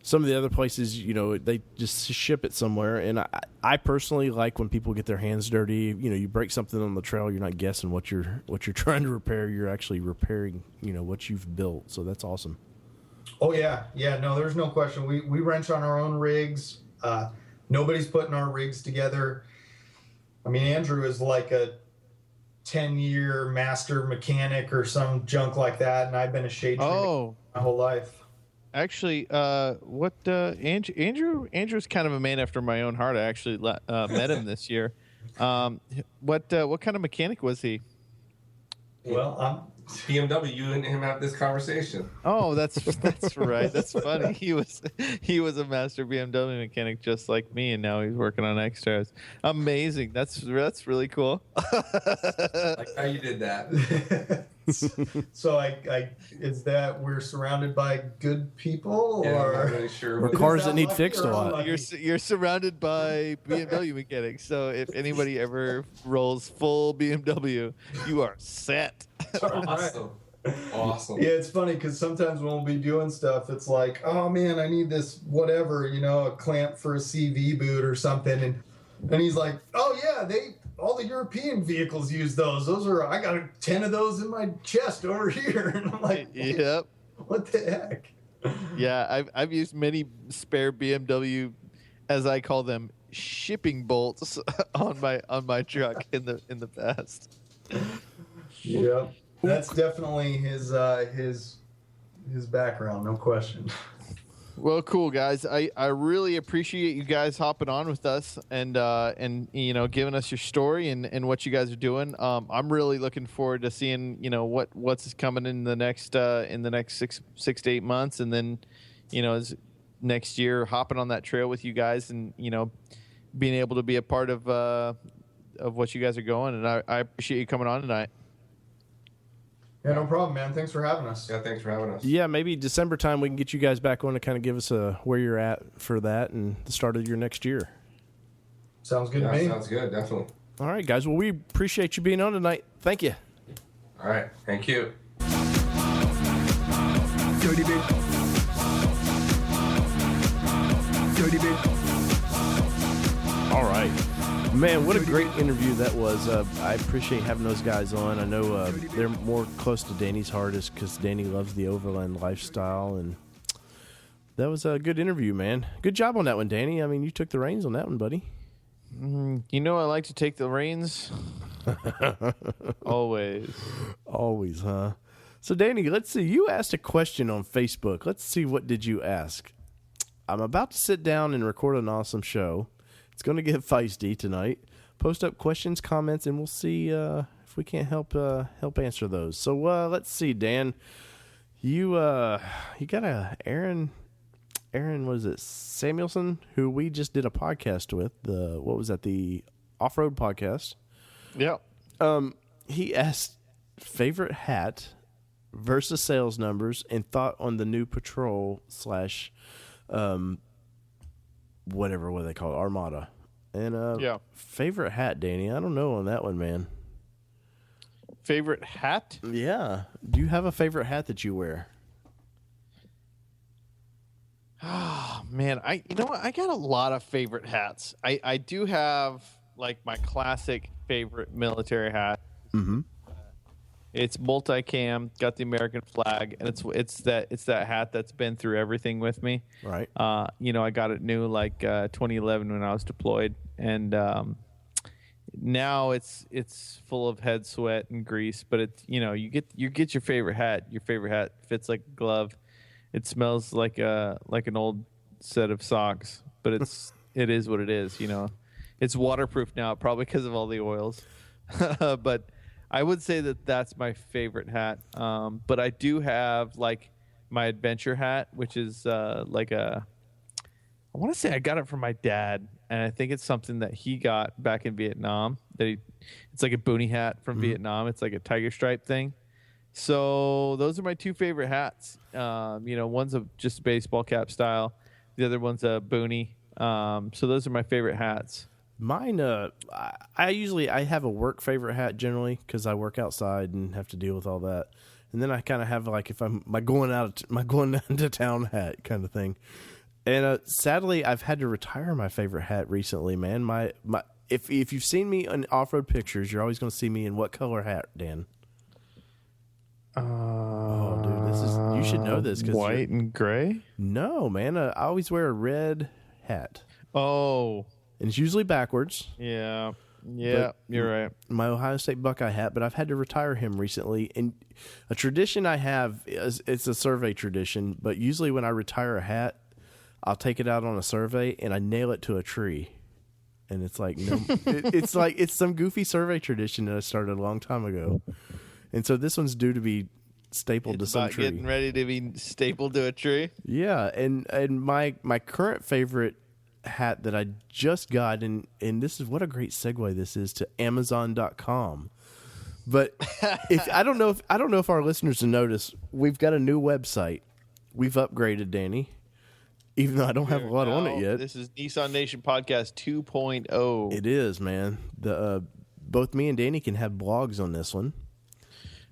some of the other places, they just ship it somewhere. And I personally like when people get their hands dirty. You break something on the trail, you're not guessing what you're trying to repair. You're actually repairing, what you've built. So that's awesome. Oh, yeah. Yeah, no, there's no question. We wrench on our own rigs. Nobody's putting our rigs together. Andrew is like a 10-year master mechanic or some junk like that, and I've been a shade tree my whole life. Actually, Andrew's kind of a man after my own heart. I actually met him this year. What kind of mechanic was he? Well, BMW. You and him have this conversation. Oh, that's right. That's funny. He was a master BMW mechanic just like me, and now he's working on extras. Amazing. That's really cool. Like how you did that. So is that we're surrounded by good people, Yeah, or I'm not really sure. Or cars that need fixed a lot? You're surrounded by BMW mechanics, so if anybody ever rolls full BMW, you are set. Awesome. Yeah, it's funny because sometimes when we'll be doing stuff, it's like, oh man, I need this whatever, a clamp for a CV boot or something, and he's like, oh yeah, all the European vehicles use those. I got 10 of those in my chest over here, and I'm like, yep. What the heck? Yeah, I've used many spare BMW, as I call them, shipping bolts on my truck in the past. Yeah, that's definitely his background, no question. Well, cool guys. I really appreciate you guys hopping on with us and giving us your story and what you guys are doing. I'm really looking forward to seeing what's coming in the next 6 to 8 months, and then as next year hopping on that trail with you guys and being able to be a part of what you guys are going. And I appreciate you coming on tonight. Yeah, no problem, man. Thanks for having us. Yeah, thanks for having us. Yeah, maybe December time we can get you guys back on to kind of give us where you're at for that and the start of your next year. Sounds good to me. Sounds good, definitely. All right, guys. Well, we appreciate you being on tonight. Thank you. All right, thank you. Dirty bit. All right. Man, what a great interview that was. I appreciate having those guys on. I know they're more close to Danny's heart because Danny loves the Overland lifestyle. And that was a good interview, man. Good job on that one, Danny. I mean, you took the reins on that one, buddy. You know I like to take the reins. Always. Always, huh? So, Danny, let's see. You asked a question on Facebook. Let's see, what did you ask? I'm about to sit down and record an awesome show. It's going to get feisty tonight. Post up questions, comments, and we'll see if we can't help answer those. So let's see, Dan. You got a Aaron, what is it, Samuelson, who we just did a podcast with. What was that? The off-road podcast. Yep. He asked favorite hat versus sales numbers and thought on the new Patrol / whatever, what do they call it, Armada. And favorite hat, Danny. I don't know on that one, man. Favorite hat? Yeah. Do you have a favorite hat that you wear? Oh, man, you know what? I got a lot of favorite hats. I do have like my classic favorite military hat. Mm-hmm. It's multicam, got the American flag, and it's that hat that's been through everything with me. Right. You know, I got it new like 2011 when I was deployed, and now it's full of head sweat and grease. But it's, you know, you get your favorite hat. Your favorite hat fits like a glove. It smells like an old set of socks, but it is what it is. You know, it's waterproof now, probably because of all the oils, but. I would say that's my favorite hat. But I do have like my adventure hat, which is I want to say I got it from my dad, and I think it's something that he got back in Vietnam. It's like a boonie hat from Vietnam. It's like a tiger stripe thing. So those are my two favorite hats. You know, one's just a baseball cap style. The other one's a boonie. So those are my favorite hats. Mine, I have a work favorite hat generally because I work outside and have to deal with all that, and then I kind of have like if I'm my going into town hat kind of thing. And sadly, I've had to retire my favorite hat recently, man. My if you've seen me in off-road pictures, you're always going to see me in what color hat, Dan? Oh, dude, you should know this. White and gray? No, man. I always wear a red hat. Oh. And it's usually backwards. Yeah, you're right. My Ohio State Buckeye hat, but I've had to retire him recently. And a tradition I have is it's a survey tradition, but usually when I retire a hat, I'll take it out on a survey and I nail it to a tree. And it's like it's some goofy survey tradition that I started a long time ago. And so this one's due to be stapled to some tree. Getting ready to be stapled to a tree. Yeah, and my current favorite hat that I just got, and this is what a great segue this is to Amazon.com. But I don't know if our listeners have noticed, we've got a new website. We've upgraded, Danny. Even though I don't have a lot on it yet. This is Nissan Nation Podcast 2.0. It is, man. Both me and Danny can have blogs on this one.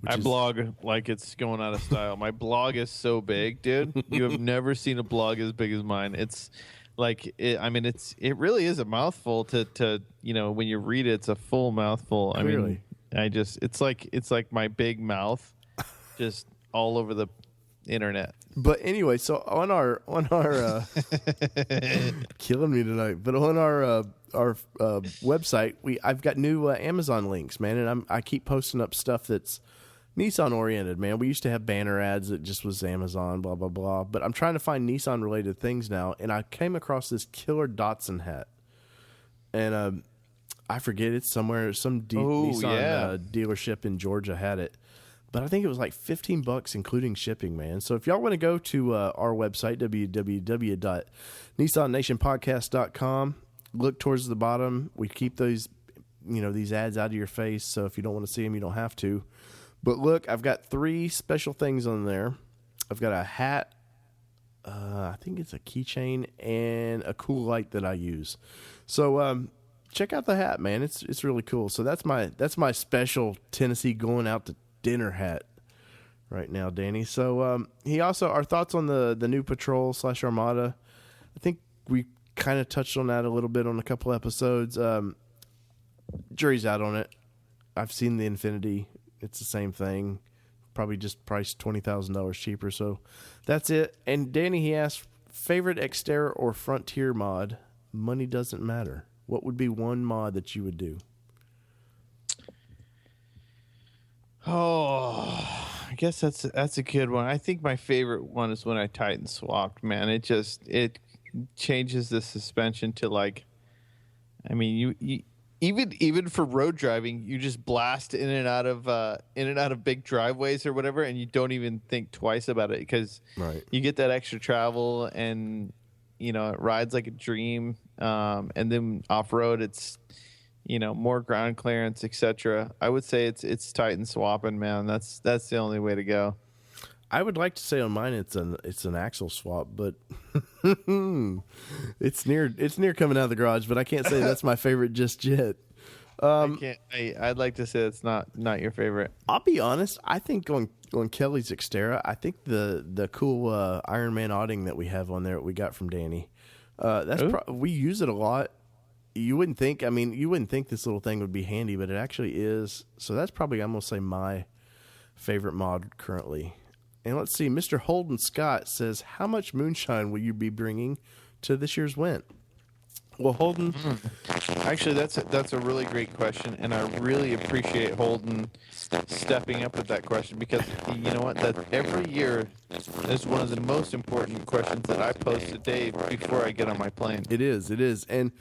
I blog like it's going out of style. My blog is so big, dude. You have never seen a blog as big as mine. It's like it really is a mouthful to you know, when you read it, it's a full mouthful. Clearly. I mean, it's like my big mouth just all over the internet. But anyway, so on our killing me tonight. But on our website, I've got new Amazon links, man, and I keep posting up stuff that's Nissan oriented, man. We used to have banner ads that just was Amazon, blah, blah, blah. But I'm trying to find Nissan related things now. And I came across this killer Datsun hat. And I forget, it's somewhere, some Nissan dealership in Georgia had it. But I think it was like $15 including shipping, man. So if y'all want to go to our website, www.nissannationpodcast.com, look towards the bottom. We keep those, these ads out of your face. So if you don't want to see them, you don't have to. But look, I've got 3 special things on there. I've got a hat, I think it's a keychain, and a cool light that I use. So check out the hat, man. It's really cool. So that's my special Tennessee going out to dinner hat right now, Danny. So he also, our thoughts on the new Patrol / Armada. I think we kind of touched on that a little bit on a couple episodes. Jury's out on it. I've seen the Infinity. It's the same thing. Probably just priced $20,000 cheaper. So that's it. And Danny, he asked, favorite Xterra or Frontier mod? Money doesn't matter. What would be one mod that you would do? Oh, I guess that's a good one. I think my favorite one is when I Titan swapped, man. It changes the suspension to like, I mean, you even for road driving, you just blast in and out of big driveways or whatever, and you don't even think twice about it because you get that extra travel, and it rides like a dream. And then off road, it's more ground clearance, etc. I would say it's Titan swapping, man. That's the only way to go. I would like to say on mine it's an axle swap, but it's near coming out of the garage. But I can't say that's my favorite just yet. I'd like to say it's not your favorite. I'll be honest. I think on Kelly's Xterra, I think the cool Iron Man awning that we have on there that we got from Danny. We use it a lot. You wouldn't think this little thing would be handy, but it actually is. So that's probably, I'm going to say, my favorite mod currently. And let's see, Mr. Holden Scott says, how much moonshine will you be bringing to this year's Went? Well, Holden... Actually, that's a really great question, and I really appreciate Holden stepping up with that question, because you know what? That every year is one of the most important questions that I pose to Dave before I get on my plane. It is. And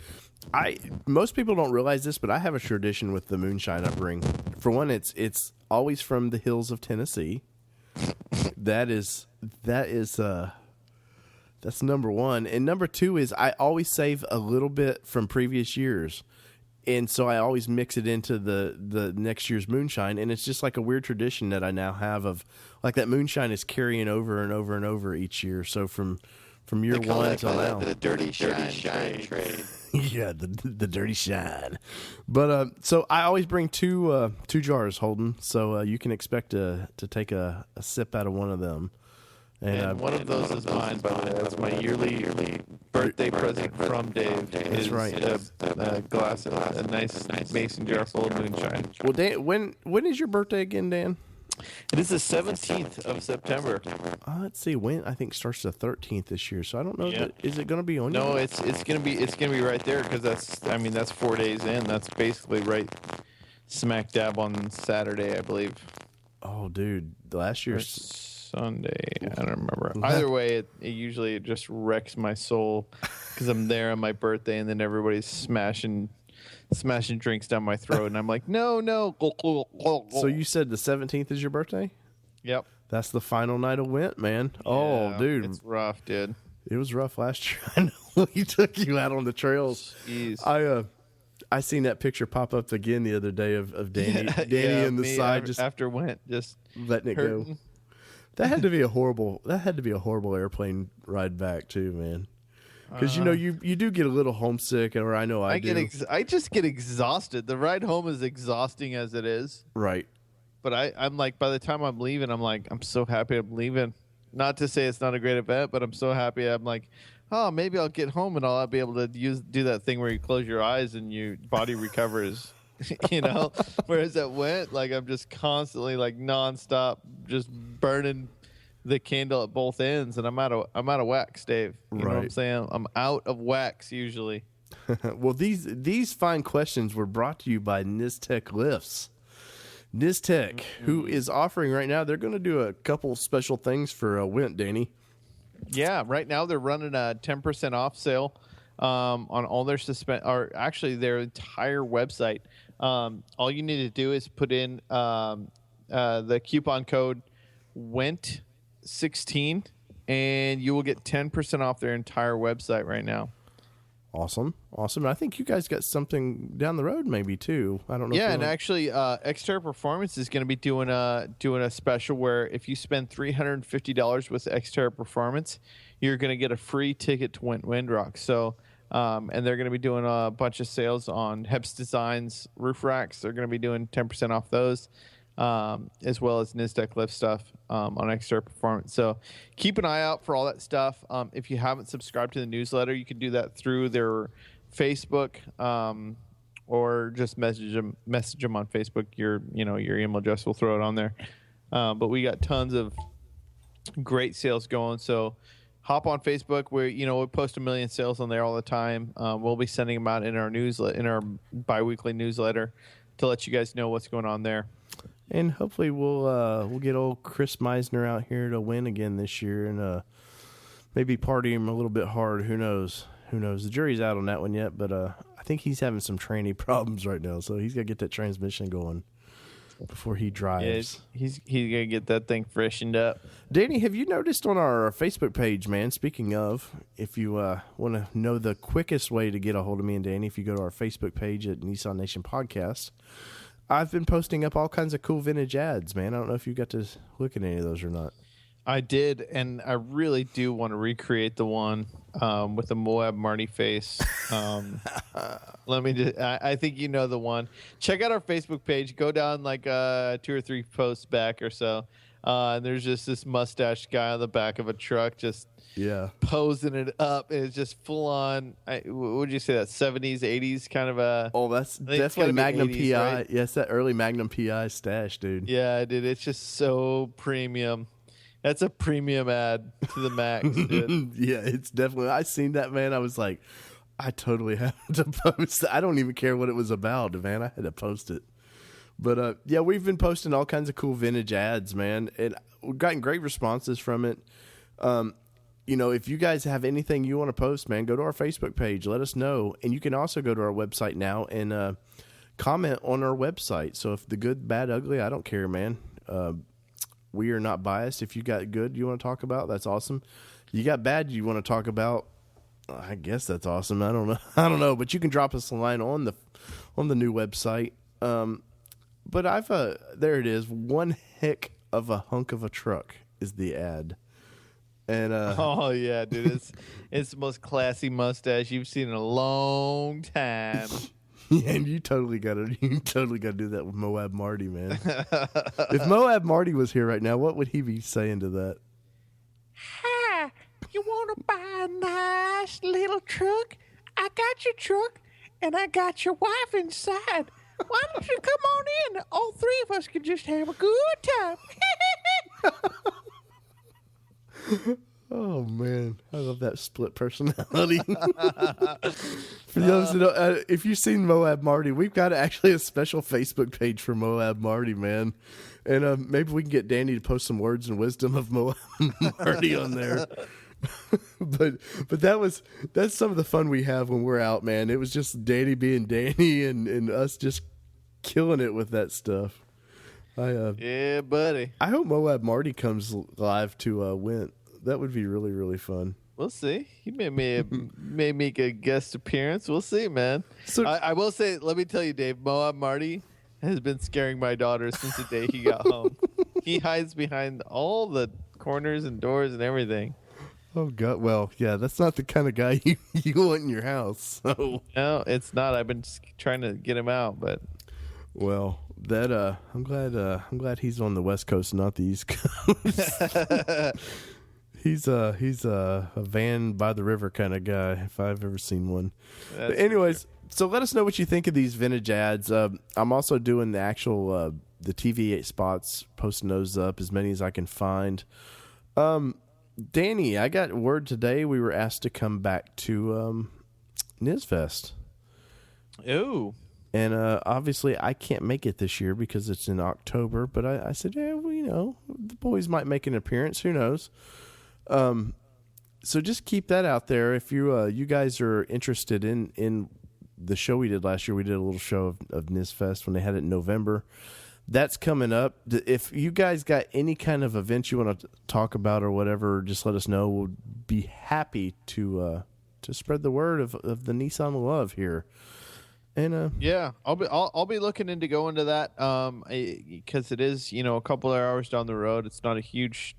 most people don't realize this, but I have a tradition with the moonshine I bring. For one, it's always from the hills of Tennessee. That's number one. And number two is I always save a little bit from previous years. And so I always mix it into the next year's moonshine. And it's just like a weird tradition that I now have of like that moonshine is carrying over and over and over each year. So from year one till now. The dirty shine trade. Yeah, the dirty shine. But so I always bring two jars, Holden. So you can expect to take a sip out of one of them. And one of those is mine, by the way. That's my yearly birthday present from Dave. That's right. A glass of a nice mason jar full of moonshine. Well, Dan, when is your birthday again, Dan? It is the 17th of September. Let's see. When I think starts the 13th this year. So I don't know. Is it going to be on? No, it's gonna be right there, because that's 4 days in. That's basically right smack dab on Saturday, I believe. Oh, dude, last year's Sunday. I don't remember. Either way, it usually just wrecks my soul because I'm there on my birthday and then everybody's smashing drinks down my throat, and I'm like, no. So you said the 17th is your birthday? Yep. That's the final night of Went, man. Oh, dude. It's rough, dude. It was rough last year. I know. We took you out on the trails. Jeez. I seen that picture pop up again the other day of Danny in the side just after Went, just letting it hurting. go. That had to be a horrible airplane ride back too, man. Because you do get a little homesick, or I know I do. I just get exhausted. The ride home is exhausting as it is. Right. But I'm like, by the time I'm leaving, I'm like, I'm so happy I'm leaving. Not to say it's not a great event, but I'm so happy. I'm like, oh, maybe I'll get home and I'll be able to do that thing where you close your eyes and your body recovers. Whereas at Went, like, I'm just constantly like nonstop, just burning the candle at both ends, and I'm out of wax, Dave. You know what I'm saying? I'm out of wax usually. Well, these fine questions were brought to you by Niztec Lifts. Niztec, who is offering right now, they're going to do a couple special things for Went, Danny. Yeah, right now they're running a 10% off sale on all their actually their entire website. All you need to do is put in the coupon code WENT16, and you will get 10% off their entire website right now. Awesome. I think you guys got something down the road maybe too. I don't know. Yeah, and actually Xterra Performance is going to be doing a special where if you spend $350 with Xterra Performance, you're going to get a free ticket to Windrock. So and they're going to be doing a bunch of sales on Heps Designs roof racks. They're going to be doing 10% off those. as well as NISDEC lift stuff on Xterra Performance. So keep an eye out for all that stuff. If you haven't subscribed to the newsletter, you can do that through their Facebook, or just message them on Facebook. Your email address will throw it on there. But we got tons of great sales going. So hop on Facebook. We post 1 million sales on there all the time. We'll be sending them out in our newsletter, in our biweekly newsletter, to let you guys know what's going on there. And hopefully we'll get old Chris Meisner out here to win again this year, and maybe party him a little bit hard. Who knows? The jury's out on that one yet, but I think he's having some tranny problems right now, so he's got to get that transmission going before he drives. Yeah, he's gonna get that thing freshened up. Danny, have you noticed on our Facebook page, man, speaking of, if you want to know the quickest way to get a hold of me and Danny, if you go to our Facebook page at Nissan Nation Podcast, I've been posting up all kinds of cool vintage ads, man. I don't know if you got to look at any of those or not. I did, and I really do want to recreate the one with the Moab Marty face. I think you know the one. Check out our Facebook page. Go down like 2 or 3 posts back or so. And there's just this mustached guy on the back of a truck just posing it up. And it's just full on, what would you say, that 70s, 80s kind of a... Oh, that's definitely Magnum 80s, PI. right? Yes, that early Magnum PI stash, dude. Yeah, dude, it's just so premium. That's a premium ad to the max, dude. Yeah, it's definitely... I seen that, man. I was like, I totally have to post. I don't even care what it was about, man. I had to post it. But, yeah, we've been posting all kinds of cool vintage ads, man. And we've gotten great responses from it. If you guys have anything you want to post, man, go to our Facebook page. Let us know. And you can also go to our website now and comment on our website. So if the good, bad, ugly, I don't care, man. We are not biased. If you got good you want to talk about, that's awesome. You got bad you want to talk about, I guess that's awesome. I don't know, but you can drop us a line on the new website. But I've there it is. One heck of a hunk of a truck is the ad. And oh yeah, dude, it's the most classy mustache you've seen in a long time. Yeah, and you totally got to do that with Moab Marty, man. If Moab Marty was here right now, what would he be saying to that? Hi, you want to buy a nice little truck? I got your truck, and I got your wife inside. Why don't you come on in? All 3 of us could just have a good time. Oh, man. I love that split personality. For those who don't, if you've seen Moab Marty, we've got actually a special Facebook page for Moab Marty, man. And maybe we can get Danny to post some words and wisdom of Moab Marty on there. but that's some of the fun we have when we're out, man. It was just Danny being Danny and us just killing it with that stuff. Yeah, buddy. I hope Moab Marty comes live to Went. That would be really, really fun. We'll see. He may make a guest appearance. We'll see, man. So I will say, let me tell you, Dave, Moab Marty has been scaring my daughter since the day he got home. He hides behind all the corners and doors and everything. Oh, God. Well, yeah, that's not the kind of guy you want in your house. So. No, it's not. I've been trying to get him out, but... Well, that I'm glad he's on the West Coast, not the East Coast. He's a van by the river kind of guy, if I've ever seen one. But anyways, so let us know what you think of these vintage ads. I'm also doing the actual the TV spots, posting those up, as many as I can find. Danny, I got word today we were asked to come back to NISFest. Ooh. And obviously I can't make it this year because it's in October, but I said, yeah, well, the boys might make an appearance. Who knows? So just keep that out there. If you guys are interested in the show we did last year, we did a little show of NISFest when they had it in November. That's coming up. If you guys got any kind of events you want to talk about or whatever, just let us know. We'll be happy to spread the word of the Nissan love here. And yeah, I'll be looking into going to that because it is a couple of hours down the road. It's not a huge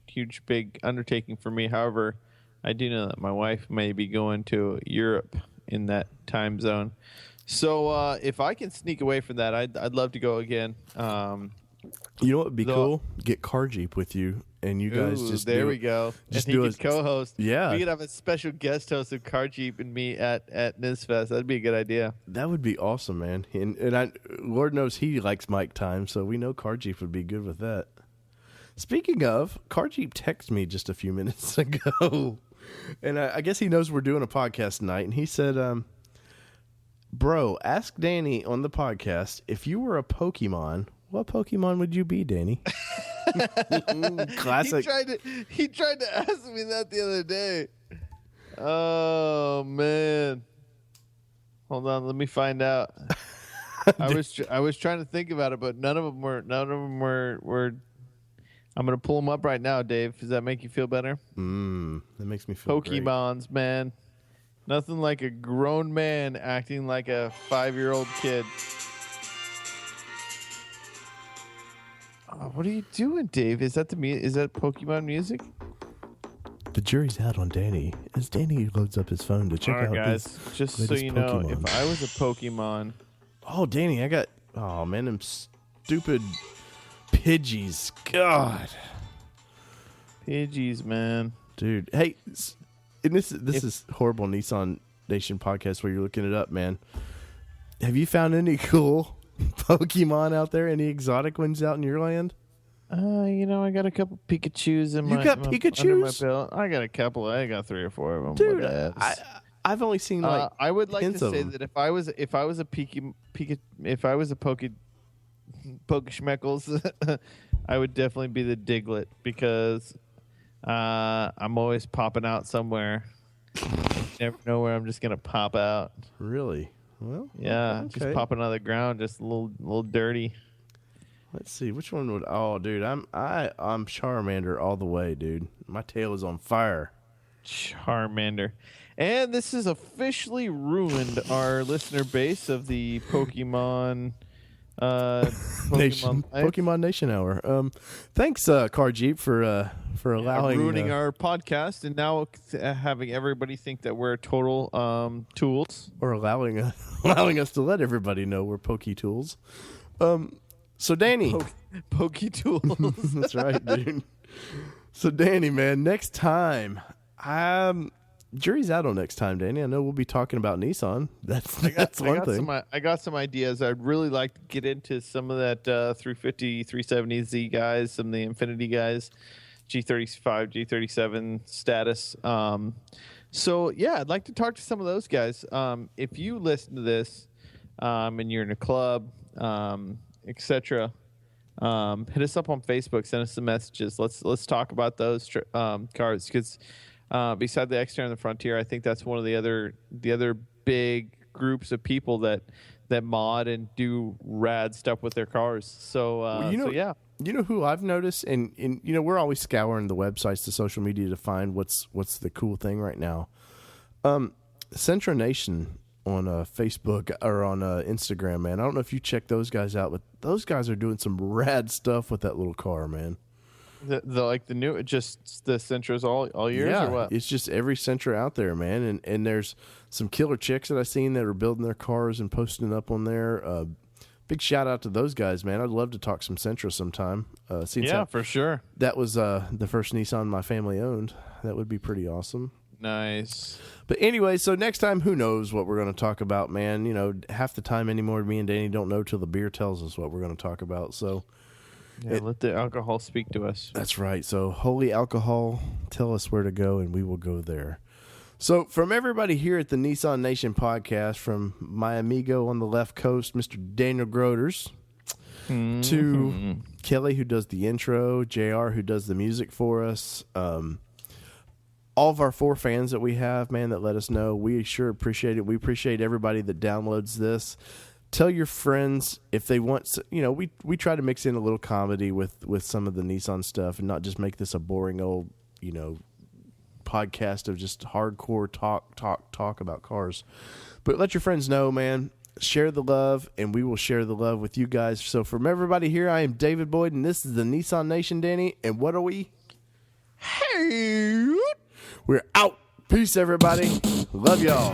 big undertaking for me. However, I do know that my wife may be going to Europe in that time zone. So if I can sneak away from that, I'd love to go again. You know what would be cool? Get Car Jeep with you, and you guys just there do, we go. Just and he do could co-host. Yeah, we could have a special guest host of Car Jeep and me at NISFest. That'd be a good idea. That would be awesome, man. And Lord knows he likes mic time, so we know Car Jeep would be good with that. Speaking of, Car Jeep texted me just a few minutes ago, and I guess he knows we're doing a podcast tonight, and he said, "Bro, ask Danny on the podcast if you were a Pokemon. What Pokemon would you be, Danny?" Classic. He tried to ask me that the other day. Oh man. Hold on, let me find out. I was trying to think about it, but none of them were. I'm gonna pull them up right now, Dave. Does that make you feel better? That makes me feel Pokemons, man. Nothing like a grown man acting like a 5-year-old kid. What are you doing, Dave? Is that is that Pokemon music? The jury's out on Danny as Danny loads up his phone to check out guys, his just so latest you know, Pokemon. if I was a Pokemon. Oh, Danny, them stupid Pidgeys. God. Pidgeys, man. Dude. Hey, and this is horrible Nissan Nation podcast where you're looking it up, man. Have you found any cool Pokemon out there? Any exotic ones out in your land? I got a couple Pikachus in You got Pikachus? under my belt. I got a couple. I got 3 or 4 of them. Dude, I've only seen like I would like to say them. that if I was a Pokeshmeckles, I would definitely be the Diglett because I'm always popping out somewhere. Never know where I'm just gonna pop out. Really? Well, Yeah, okay. just popping out of the ground, just a little dirty. Let's see which one would. Oh, dude, I'm Charmander all the way, dude. My tail is on fire. Charmander. And this has officially ruined our listener base of the Pokemon Nation, Life. Pokemon Nation Hour. Thanks, Car Jeep, for allowing ruining our podcast and now having everybody think that we're total tools. or allowing us to let everybody know we're Poke Tools. So Danny, Poke tools. that's right, dude. So Danny, man, next time, jury's out on next time, Danny. I know we'll be talking about Nissan. That's one thing. I got some ideas. I'd really like to get into some of that 350, 370Z guys, some of the Infinity guys, G35, G37 status. So yeah, I'd like to talk to some of those guys. If you listen to this and you're in a club, etc., hit us up on Facebook. Send us some messages. Let's talk about those cars because. Beside the Xterra and the Frontier, I think that's one of the other big groups of people that mod and do rad stuff with their cars. So, yeah. You know who I've noticed, and we're always scouring the websites, the social media to find what's the cool thing right now. Centra Nation on Facebook or on Instagram, man. I don't know if you check those guys out, but those guys are doing some rad stuff with that little car, man. The new, just the Sentras all years or what? It's just every Sentra out there, man. And there's some killer chicks that I've seen that are building their cars and posting up on there. Big shout out to those guys, man. I'd love to talk some Sentra sometime. For sure. That was the first Nissan my family owned. That would be pretty awesome. Nice. But anyway, so next time, who knows what we're going to talk about, man. Half the time anymore, me and Danny don't know till the beer tells us what we're going to talk about. So. Yeah, let the alcohol speak to us. That's right. So, holy alcohol, tell us where to go, and we will go there. So, from everybody here at the Nissan Nation podcast, from my amigo on the left coast, Mr. Daniel Groders, to Kelly, who does the intro, JR, who does the music for us, all of our 4 fans that we have, man, that let us know, we sure appreciate it. We appreciate everybody that downloads this. Tell your friends if they want. We try to mix in a little comedy with some of the Nissan stuff and not just make this a boring old podcast of just hardcore talk about cars. But let your friends know, man. Share the love, and we will share the love with you guys. So from everybody here, I am David Boyd, and this is the Nissan Nation, Danny. And what are we? Hey, we're out. Peace, everybody. Love y'all.